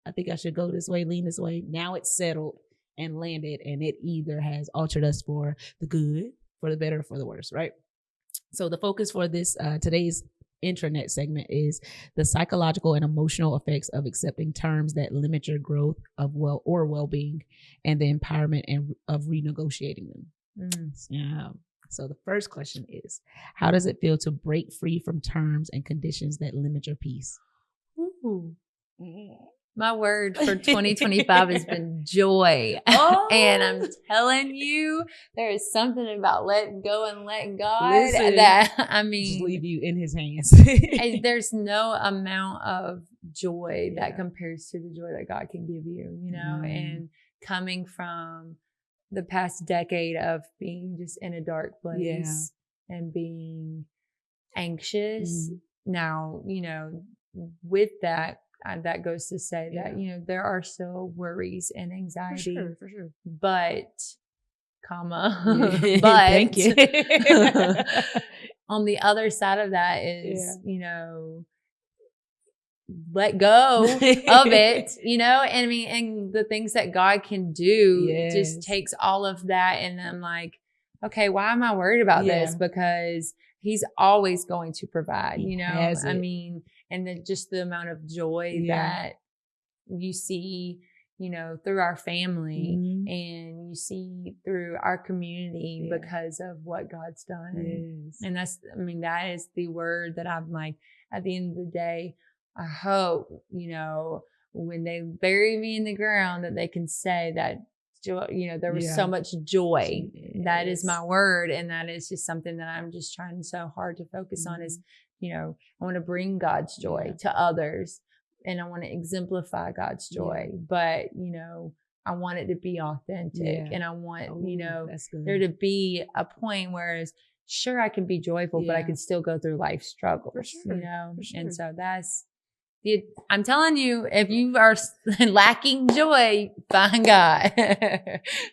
I think I should go this way, lean this way. Now it's settled and landed, and it either has altered us for the good, for the better, or for the worse, right? So the focus for this today's intranet segment is the psychological and emotional effects of accepting terms that limit your growth of well-being, and the empowerment of renegotiating them. So the first question is, how does it feel to break free from terms and conditions that limit your peace? Ooh. My word for 2025 has been joy. And I'm telling you, there is something about letting go and letting God that, I mean, just leave you in his hands. There's no amount of joy that compares to the joy that God can give you, you know, and coming from the past decade of being just in a dark place and being anxious. Now, you know, with that, that goes to say that, you know, there are still worries and anxiety. For sure. But, but thank you. On the other side of that is, you know, let go of it, you know, and I mean, and the things that God can do just takes all of that. And I'm like, okay, why am I worried about this? Because he's always going to provide, you know, I mean, and then just the amount of joy that you see, you know, through our family and you see through our community because of what God's done. And that's, I mean, that is the word that I'm like, at the end of the day, I hope, you know, when they bury me in the ground, that they can say that joy, you know, there was so much joy. That is my word. And that is just something that I'm just trying so hard to focus on is, you know, I want to bring God's joy to others, and I want to exemplify God's joy. But, you know, I want it to be authentic, and I want, there to be a point where sure, I can be joyful, but I can still go through life struggles, For sure. And so I'm telling you, if you are lacking joy, find God.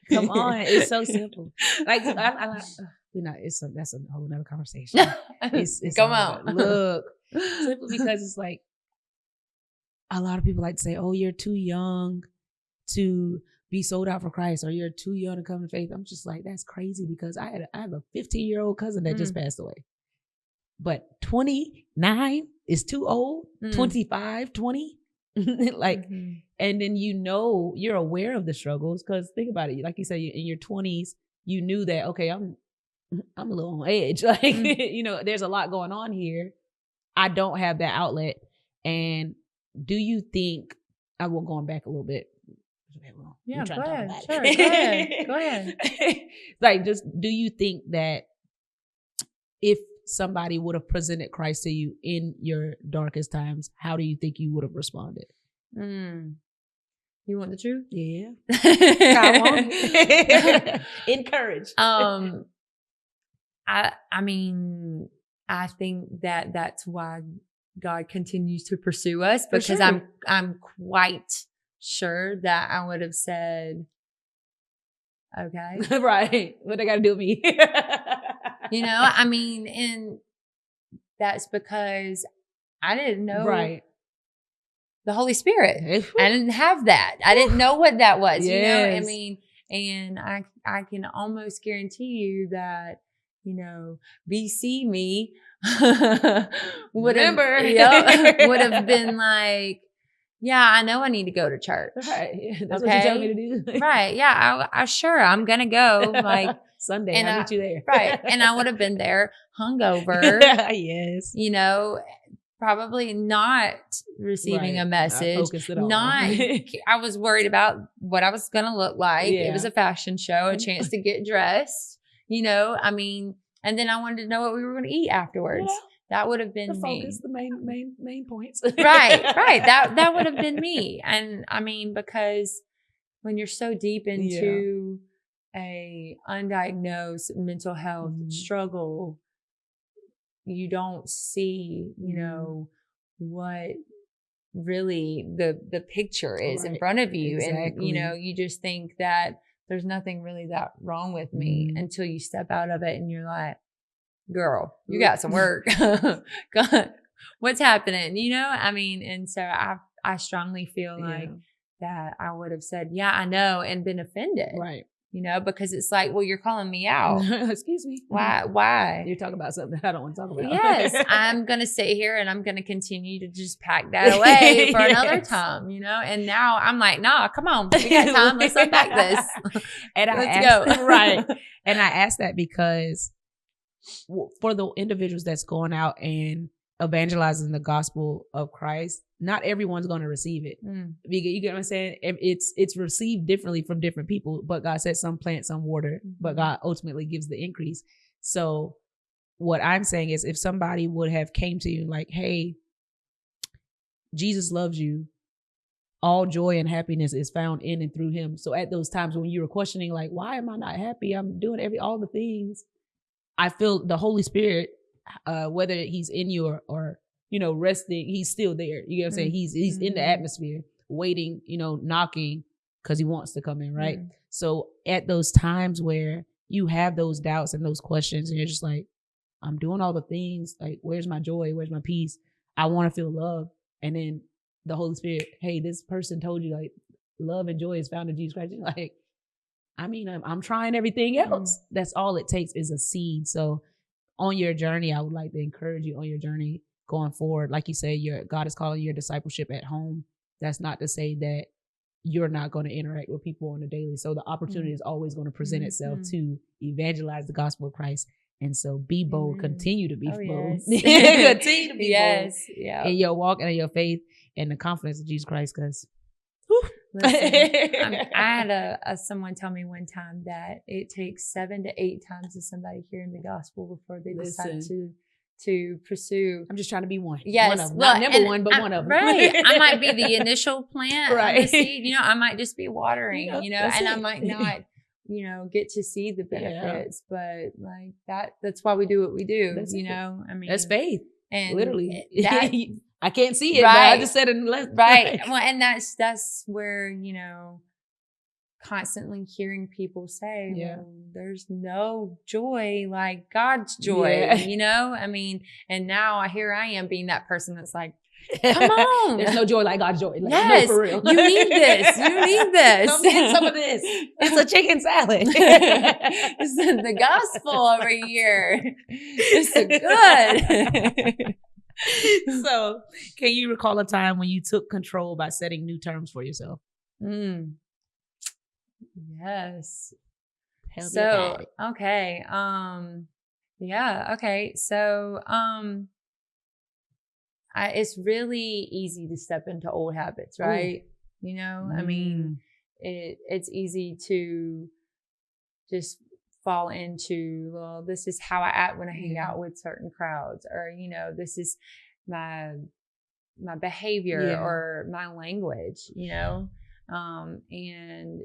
Come on. It's so simple. Like, that's a whole nother conversation. It's Come on. Look, simply because it's like, a lot of people like to say, oh, you're too young to be sold out for Christ, or you're too young to come to faith. I'm just like, that's crazy, because I have a 15-year-old cousin that just passed away. But 29 is too old. 25, 20. Like, and then you're aware of the struggles, because think about it. Like you said, in your 20s, you knew that, okay, I'm a little on edge. Like, there's a lot going on here. I don't have that outlet. And do you think, I will going back a little bit. Yeah, go ahead. Sure, go ahead. Like, just, do you think that if somebody would have presented Christ to you in your darkest times, how do you think you would have responded? You want the truth? Yeah. Come on. Encourage. I mean, I think that's why God continues to pursue us, because I'm quite sure that I would have said, okay. Right. What they got to do with me? I mean, and that's because I didn't know the Holy Spirit. I didn't have that. I didn't know what that was, I mean, and I can almost guarantee you that, BC me would have been like, yeah, I know I need to go to church. Right. That's what you tell me to do. Right. Yeah. I sure I'm going to go like Sunday. And I'll meet you there. Right. And I would have been there hungover. Yes. Probably not receiving a message. I was worried about what I was going to look like. Yeah. It was a fashion show, a chance to get dressed, I mean, and then I wanted to know what we were going to eat afterwards. Yeah. That would have been the focus, the main points. Right. That would have been me. And I mean, because when you're so deep into a undiagnosed mental health struggle, you don't see, what really the picture is in front of you. Exactly. And, you just think that there's nothing really that wrong with me until you step out of it and you're like, girl, you got some work. God, what's happening? I mean, and so I strongly feel like that I would have said, yeah, I know, and been offended. Right. Because it's like, well, you're calling me out. Excuse me. Why? You're talking about something that I don't want to talk about. Yes. I'm going to sit here and I'm going to continue to just pack that away for another time, And now I'm like, nah, come on. We got time. Let's unpack this. And let's go. Right. And I asked that because for the individuals that's going out and evangelizing the gospel of Christ, not everyone's going to receive it. You get what I'm saying? It's received differently from different people, but God said some plant, some water, but God ultimately gives the increase. So what I'm saying is, if somebody would have came to you like, hey, Jesus loves you, all joy and happiness is found in and through him. So at those times when you were questioning, like, why am I not happy? I'm doing all the things. I feel the Holy Spirit, whether he's in you or resting, he's still there. You know what I'm saying? He's in the atmosphere, waiting, knocking, because he wants to come in, right? So at those times where you have those doubts and those questions, and you're just like, I'm doing all the things, like, where's my joy? Where's my peace? I want to feel love. And then the Holy Spirit, hey, this person told you, like, love and joy is found in Jesus Christ. You're like, I mean, I'm trying everything else. That's all it takes is a seed. So on your journey, I would like to encourage you on your journey going forward. Like you say, God is calling your discipleship at home. That's not to say that you're not going to interact with people on a daily. So the opportunity is always going to present itself to evangelize the gospel of Christ. And so be bold, continue to be bold. Yes. Continue to be bold in your walk and in your faith and the confidence of Jesus Christ, because listen, I had someone tell me one time that it takes 7 to 8 times of somebody hearing the gospel before they decide to to pursue. I'm just trying to be one. Yes. One of them. Not number one, but one of them. Right. I might be the initial plant Right. on the seed. You know, I might just be watering, you know, and it. I might not, you know, get to see the benefits, but like that's why we do what we do. That's you it. know, I mean, That's faith. and Literally. that, I can't see it, right. but I just said it less. Right. Well, and that's where, you know, constantly hearing people say, well, there's no joy like God's joy, you know? I mean, and now here I am being that person that's like, come on. There's no joy like God's joy. Like, yes. No, for real. You need this. You need this. Come get some of this. It's a chicken salad. It's the gospel over here. It's good. So, can you recall a time when you took control by setting new terms for yourself? Yes. Tell so me about it. Okay. Yeah. Okay. So it's really easy to step into old habits, right? Ooh. You know, I mean, it's easy to just fall into, well, this is how I act when I hang out with certain crowds, or, you know, this is my behavior or my language, you know? And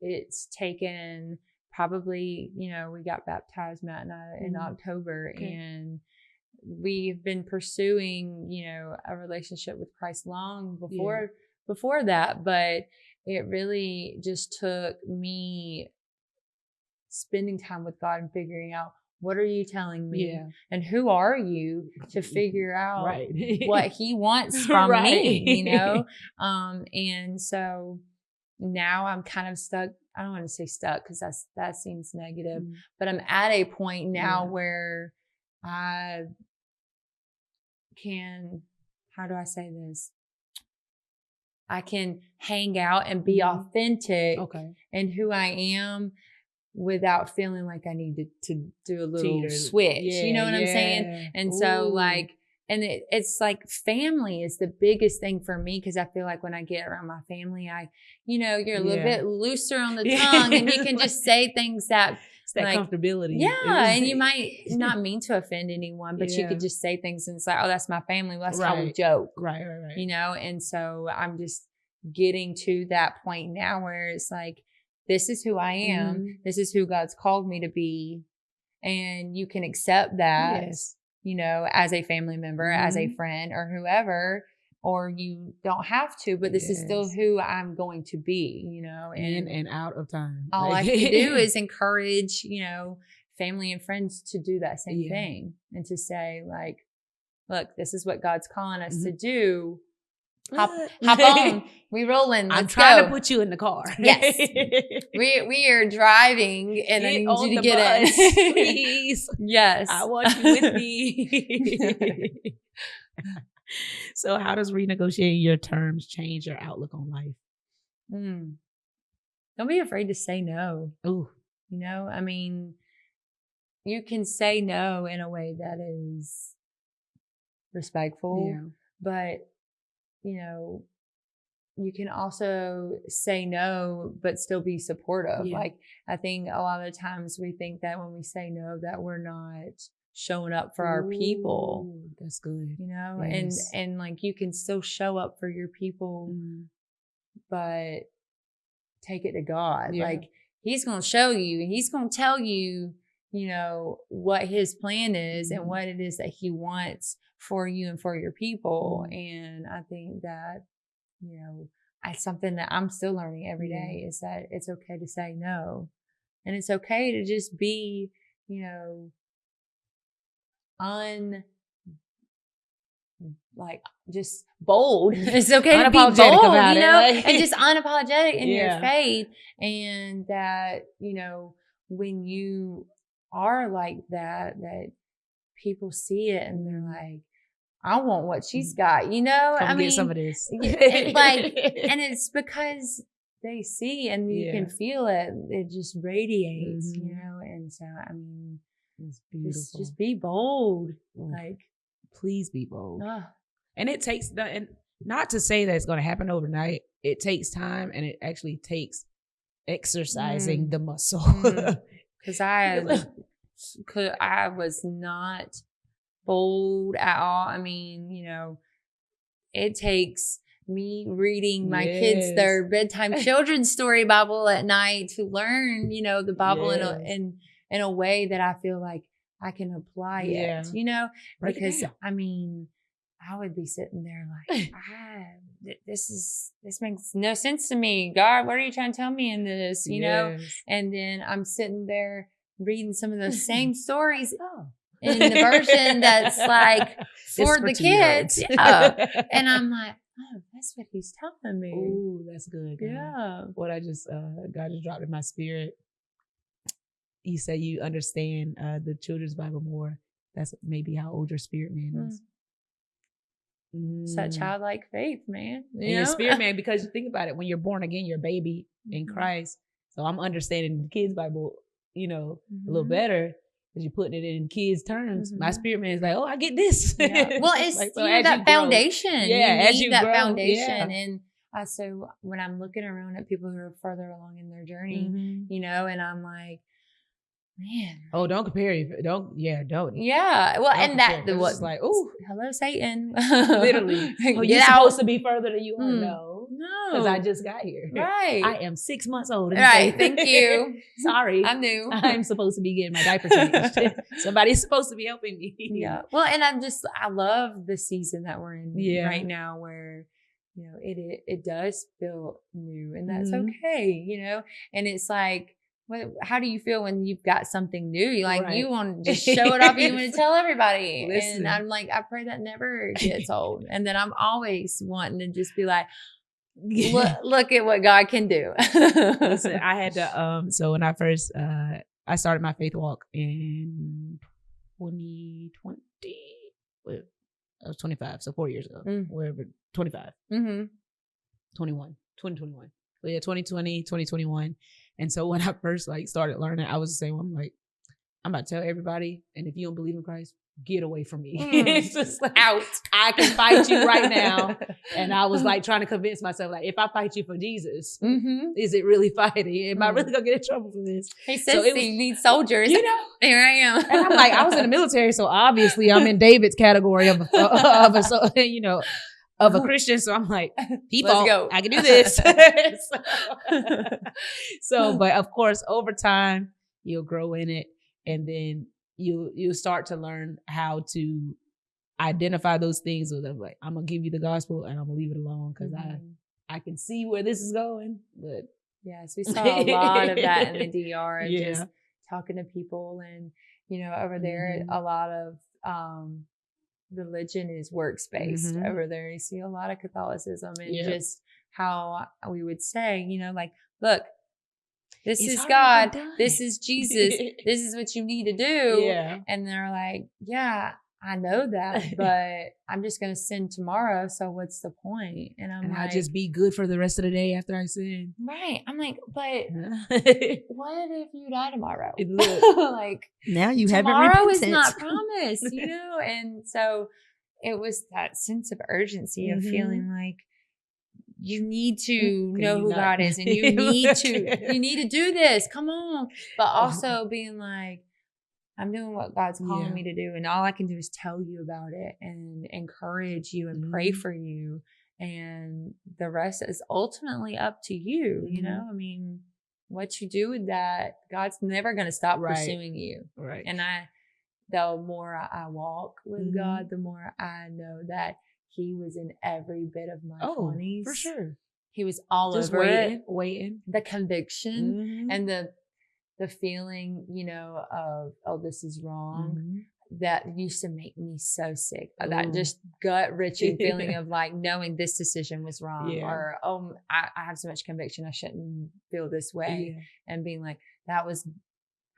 it's taken probably, you know, we got baptized, Matt and I, in October, and we've been pursuing, you know, a relationship with Christ long before that, but it really just took me spending time with God and figuring out, what are you telling me? And who are you to figure out what he wants from me, you know? And so now I'm kind of stuck. I don't want to say stuck because that seems negative, but I'm at a point now where I can, how do I say this? I can hang out and be authentic in who I am without feeling like I need to do a little switch. You know what I'm saying? And so like, and it's like family is the biggest thing for me, because I feel like when I get around my family, you know, you're a little bit looser on the tongue and you can just say things that, it's that like, comfortability. Yeah. And you might not mean to offend anyone, but you could just say things and it's like, oh, that's my family. Well, that's how we joke. Right. You know? And so I'm just getting to that point now where it's like, this is who I am. This is who God's called me to be. And you can accept that, you know, as a family member, as a friend or whoever, or you don't have to, but this is still who I'm going to be, you know, and out of time. All I can do is encourage, you know, family and friends to do that same thing and to say like, look, this is what God's calling us to do. Hop on. We rolling. Let's I'm trying go. to put you in the car. Yes. We are driving and I need you to get bus, in. Please. Yes. I want you with me. So how does renegotiating your terms change your outlook on life? Don't be afraid to say no. Ooh. You know, I mean, you can say no in a way that is respectful, but you know, you can also say no, but still be supportive. Like, I think a lot of the times we think that when we say no, that we're not showing up for our people. That's good. You know, and like you can still show up for your people, but take it to God. Like he's going to show you, and he's going to tell you, you know, what his plan is and what it is that he wants for you and for your people. And I think that, you know, it's something that I'm still learning every day is that it's okay to say no. And it's okay to just be, you know, just bold. It's okay to be bold, about you know, and just unapologetic in your faith. And that, you know, when you are like that people see it and they're like, I want what she's got, you know? Come I mean, get some of this. And it's because they see and you can feel it. It just radiates, you know? And so, I mean, it's beautiful. Just be bold. Like, please be bold. And it takes and not to say that it's going to happen overnight. It takes time, and it actually takes exercising the muscle. Because I was not fold at all. I mean, it takes me reading my kids their bedtime children's story Bible at night to learn, the Bible in a way that I feel like I can apply it, because I mean, I would be sitting there like, this makes no sense to me. God, what are you trying to tell me in this, know? And then I'm sitting there reading some of those same stories in the version that's like for the kids. And I'm like, oh, that's what he's telling me. Ooh, that's good. God. Yeah. What God just dropped in my spirit. You say you understand the children's Bible more. That's maybe how old your spirit man is. Such childlike faith, man. Your spirit man, because you think about it, when you're born again, you're a baby in Christ. So I'm understanding the kids' Bible, a little better. Because you're putting it in kids' terms. My spirit man is like, oh, I get this. Yeah. Well, it's like, that foundation. Yeah, you need that grow, foundation. And so when I'm looking around at people who are further along in their journey, and I'm like, man. Oh, don't compare. Don't. Yeah. Well, don't and that was like, ooh, hello, Satan. Literally. Oh, you're supposed to be further than you are. No. Because I just got here. Right. I am 6 months old. Right. Thank you. Sorry. I'm new. I'm supposed to be getting my diaper changed. Somebody's supposed to be helping me. Yeah. Well, and I love the season that we're in right now where, it does feel new, and that's okay, and it's like, how do you feel when you've got something new? You you want to just show it off. You want to tell everybody. Listen. And I'm like, I pray that never gets old. And then I'm always wanting to just be like, look at what God can do. Listen, I had to, so when I first, I started my faith walk in 2020. I was 25, so 4 years ago, wherever, 25, 2021. So yeah, 2020, 2021. And so when I first started learning, I was the same. I'm like, I'm about to tell everybody, and if you don't believe in Christ, get away from me. It's just like, out. I can fight you right now. And I was trying to convince myself, if I fight you for Jesus, is it really fighting? Am I really gonna get in trouble for this? He says he needs soldiers. Here I am. And I'm like, I was in the military, so obviously I'm in David's category of a Christian. So I'm like, let's go. I can do this. But of course, over time, you'll grow in it, and then you'll start to learn how to identify those things. So I'm like, I'm gonna give you the gospel, and I'm gonna leave it alone because I can see where this is going. But yes, we saw a lot of that in the DR, just talking to people, and over there, a lot of religion is works based over there. You see a lot of Catholicism, and just how we would say, look, this is God, this is Jesus, this is what you need to do. Yeah. And they're like, yeah, I know that, but I'm just going to sin tomorrow. So what's the point? And I just be good for the rest of the day after I sin. Right. I'm like, but what if you die tomorrow? Now you haven't tomorrow is not promised, And so it was that sense of urgency of feeling like you need to know who God is, and you need to do this. Come on. But also being like, I'm doing what God's calling me to do, and all I can do is tell you about it and encourage you and pray for you. And the rest is ultimately up to you. I mean, what you do with that, God's never going to stop pursuing you. Right. And the more I walk with God, the more I know that He was in every bit of my 20s. For sure. He was all just over waiting. The conviction and the feeling, of, oh, this is wrong. That used to make me so sick. That just gut-wrenching feeling of knowing this decision was wrong, or I have so much conviction I shouldn't feel this way, and being like, that was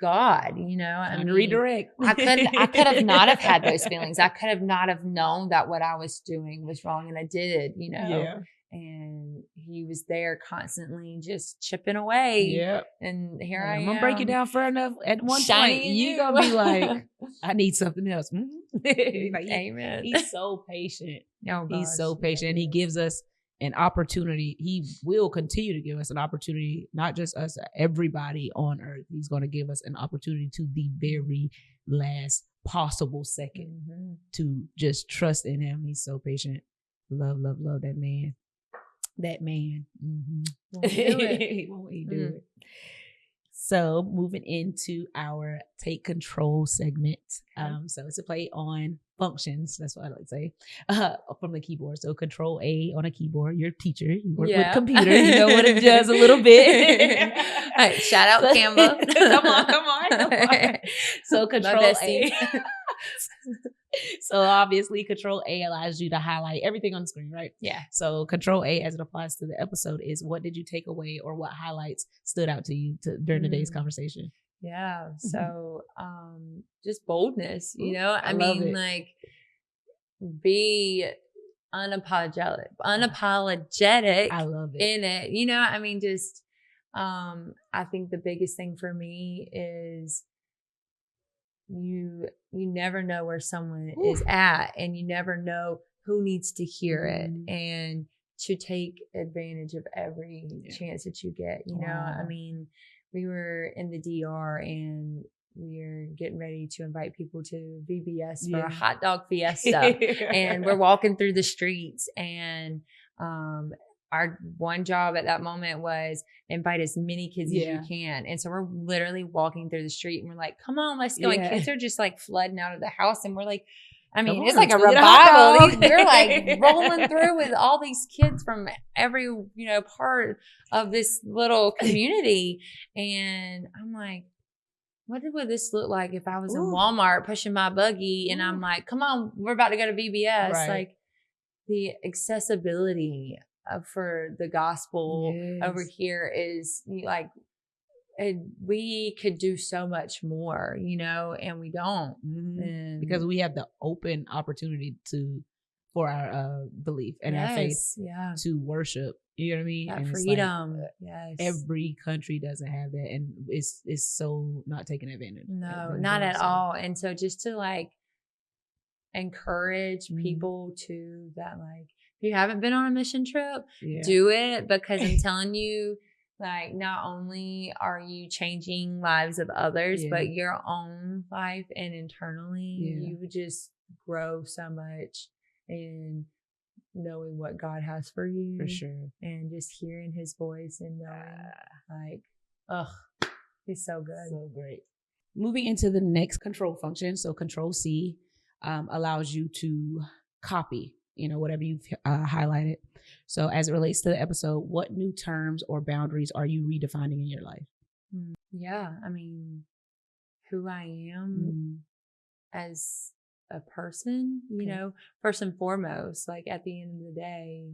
God, I mean, redirect. I could have not have had those feelings. I could have not have known that what I was doing was wrong, and I did, And He was there constantly just chipping away. Yeah. And here I am. I'm going to break it down far enough. At one point, you're going to be like, I need something else. Amen. He's so patient. Oh, He's so patient. And He gives us an opportunity. He will continue to give us an opportunity, not just us, everybody on earth. He's going to give us an opportunity to the very last possible second to just trust in him. He's so patient. Love that man. That man. Won't he do it? He won't do it. So moving into our take control segment. So it's a play on functions. That's what I like to say from the keyboard. So Control A on a keyboard. You're a teacher. You work with computer. You know what it does a little bit. All right, shout out Canva. Come on. So Control A. So obviously Control A allows you to highlight everything on the screen, right? Yeah. So Control A, as it applies to the episode, is what did you take away or what highlights stood out to you during today's conversation? Yeah. So just boldness, you know, I mean, like, be unapologetic. I love it. In it. You know, I mean, just I think the biggest thing for me is you never know where someone is at, and you never know who needs to hear it, and to take advantage of every chance that you get. You know, I mean, we were in the DR and we're getting ready to invite people to VBS for a hot dog fiesta. And we're walking through the streets, and our one job at that moment was invite as many kids as you can. And so we're literally walking through the street and we're like, come on, let's go. And kids are just like flooding out of the house. And we're like, I mean, it's like a revival. We're like rolling through with all these kids from every, you know, part of this little community. And I'm like, what would this look like if I was in Walmart pushing my buggy and I'm like, come on, we're about to go to VBS. Right. Like the accessibility for the gospel over here is like, we could do so much more, you know, and we don't. And because we have the open opportunity for our belief and our faith to worship. You know what I mean? That and freedom. Like, every country doesn't have that, and it's so not taken advantage. No, not at all. And so just to like encourage people to that, like, if you haven't been on a mission trip, do it, because I'm telling you, like, not only are you changing lives of others, but your own life, and internally you just grow so much in knowing what God has for you. For sure. And just hearing his voice and knowing like, he's so good. So great. Moving into the next control function. So Control C allows you to copy, you know, whatever you've highlighted. So as it relates to the episode, what new terms or boundaries are you redefining in your life? Yeah. I mean, who I am as a person, you know, first and foremost, like at the end of the day,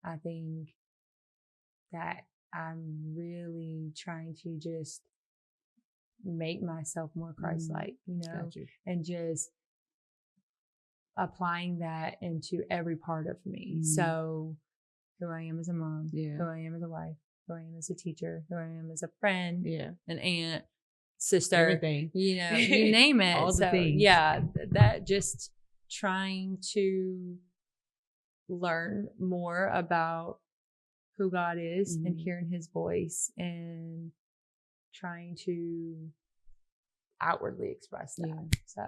I think that I'm really trying to just make myself more Christ-like, you know, and just applying that into every part of me. So who I am as a mom, who I am as a wife, who I am as a teacher, who I am as a friend, an aunt, sister, everything, you know, you name it. All the things. That just trying to learn more about who God is and hearing his voice and trying to outwardly express that. So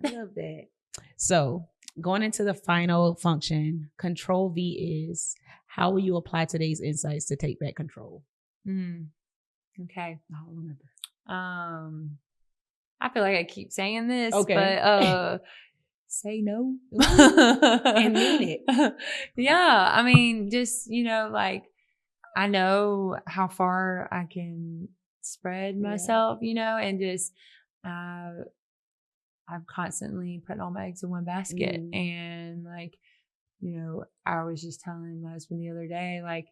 I love that. So going into the final function, Control V is, how will you apply today's insights to take back control? Okay. I don't remember. I feel like I keep saying this, but say no and mean it. Yeah. I mean, just, you know, like, I know how far I can spread myself, you know, and just, I'm constantly putting all my eggs in one basket. And like, you know, I was just telling my husband the other day, like,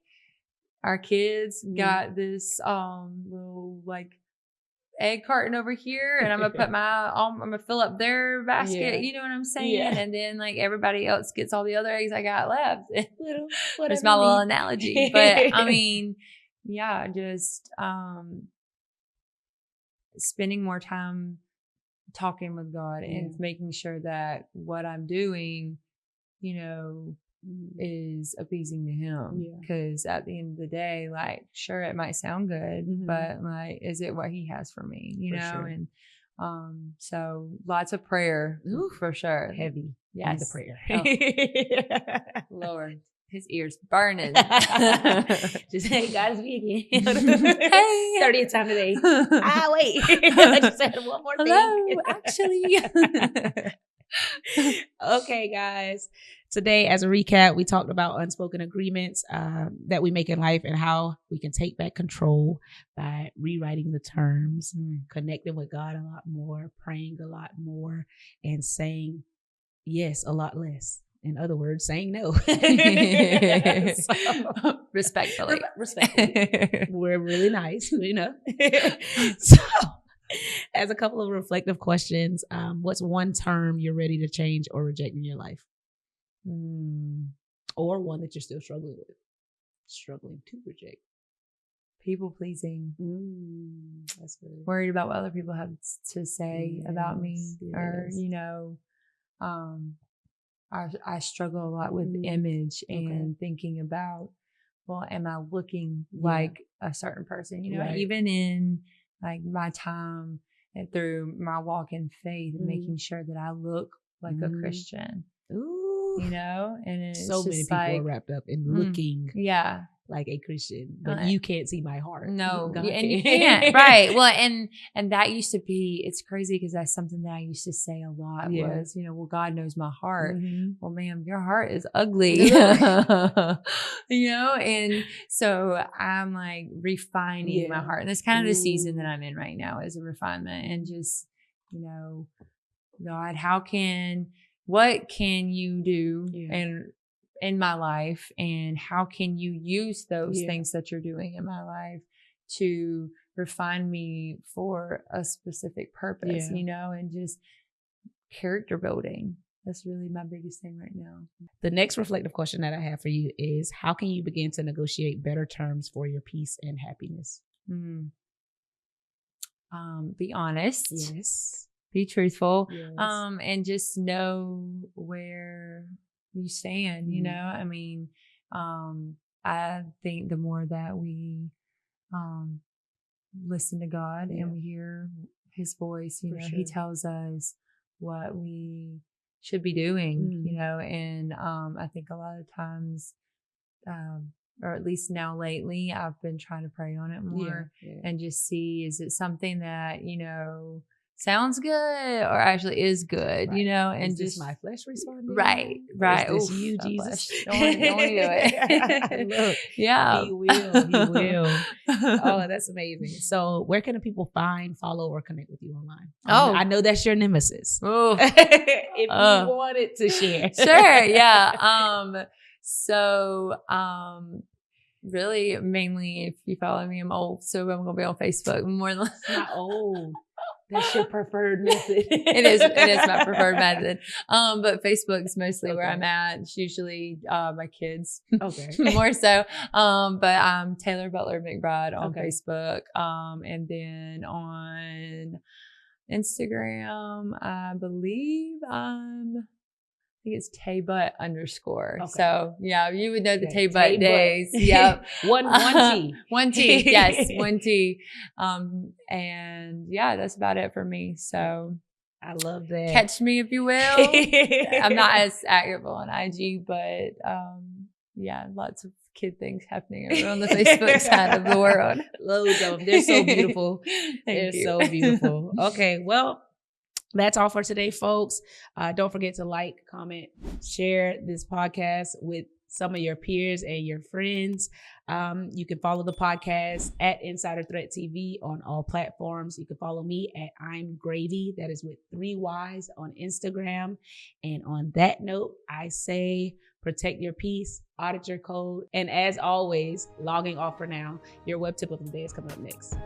our kids got this little like egg carton over here, and I'm gonna put I'm gonna fill up their basket, you know what I'm saying? And then like everybody else gets all the other eggs I got left. It's my little analogy. But I mean, just spending more time talking with God and making sure that what I'm doing, you know, is appeasing to him. Because at the end of the day, like, sure, it might sound good, but like, is it what he has for me? You know? Sure. And so lots of prayer. Ooh, for sure. Heavy. Yes. The prayer. Oh. Lord. His ears burning. Just hey, God, it's me again. Hey, 30th time today. Wait. I just said one more thing. Hello, actually. Okay, guys. Today, as a recap, we talked about unspoken agreements that we make in life and how we can take back control by rewriting the terms, connecting with God a lot more, praying a lot more, and saying yes a lot less. In other words, saying no. Respectfully. We're really nice, you know. So, as a couple of reflective questions, what's one term you're ready to change or reject in your life? Or one that you're still struggling to reject? People pleasing. That's good. Worried about what other people have to say about me. Yes. Or, you know, I struggle a lot with image and thinking about, well, am I looking like a certain person? You know, even in like my time and through my walk in faith, making sure that I look like a Christian. Ooh. You know, and it's so many people are wrapped up in looking like a Christian, but you can't see my heart. No, and you can't. Right. Well, and that used to be, it's crazy because that's something that I used to say a lot was, you know, well, God knows my heart. Well, ma'am, your heart is ugly. You know, and so I'm like refining my heart. And that's kind of the season that I'm in right now, is a refinement, and just, you know, God, what can you do in my life, and how can you use those things that you're doing in my life to refine me for a specific purpose, you know, and just character building. That's really my biggest thing right now. The next reflective question that I have for you is, how can you begin to negotiate better terms for your peace and happiness? Be honest. Yes. Be truthful. Yes. And just know where you stand, you know? I mean, I think the more that we listen to God and we hear his voice, you know, he tells us what we should be doing, you know, and I think a lot of times, or at least now lately, I've been trying to pray on it more and just see, is it something that, you know, sounds good or actually is good, you know, and is just my flesh responding. Right. Is this you, Jesus? Don't want to do it. Look, yeah. He will. Oh, that's amazing. So where can the people find, follow, or connect with you online? I know that's your nemesis. Oh. If you wanted to share. Sure. Yeah. So, really, mainly, if you follow me, I'm old, so I'm going to be on Facebook more than less. Not old. That's your preferred method. It is my preferred method. But Facebook's mostly where I'm at. It's usually my kids. Okay. More so. But I'm Taylor McBride on Facebook. And then on Instagram, I believe I think it's Tay-Butt _. Okay. So yeah, you would know the Tay-Butt days. Yep. One T. One T. Yes. One T. And yeah, that's about it for me. So I love that. Catch me if you will. I'm not as active on IG, but yeah, lots of kid things happening over on the Facebook side of the world. Loads of them. They're so beautiful. They're so beautiful. Okay, well, that's all for today, folks. Don't forget to like, comment, share this podcast with some of your peers and your friends. You can follow the podcast at Insider Threat TV on all platforms. You can follow me at I'm Gravy. That is with 3 Y's on Instagram. And on that note, I say protect your peace, audit your code. And as always, logging off for now. Your web tip of the day is coming up next.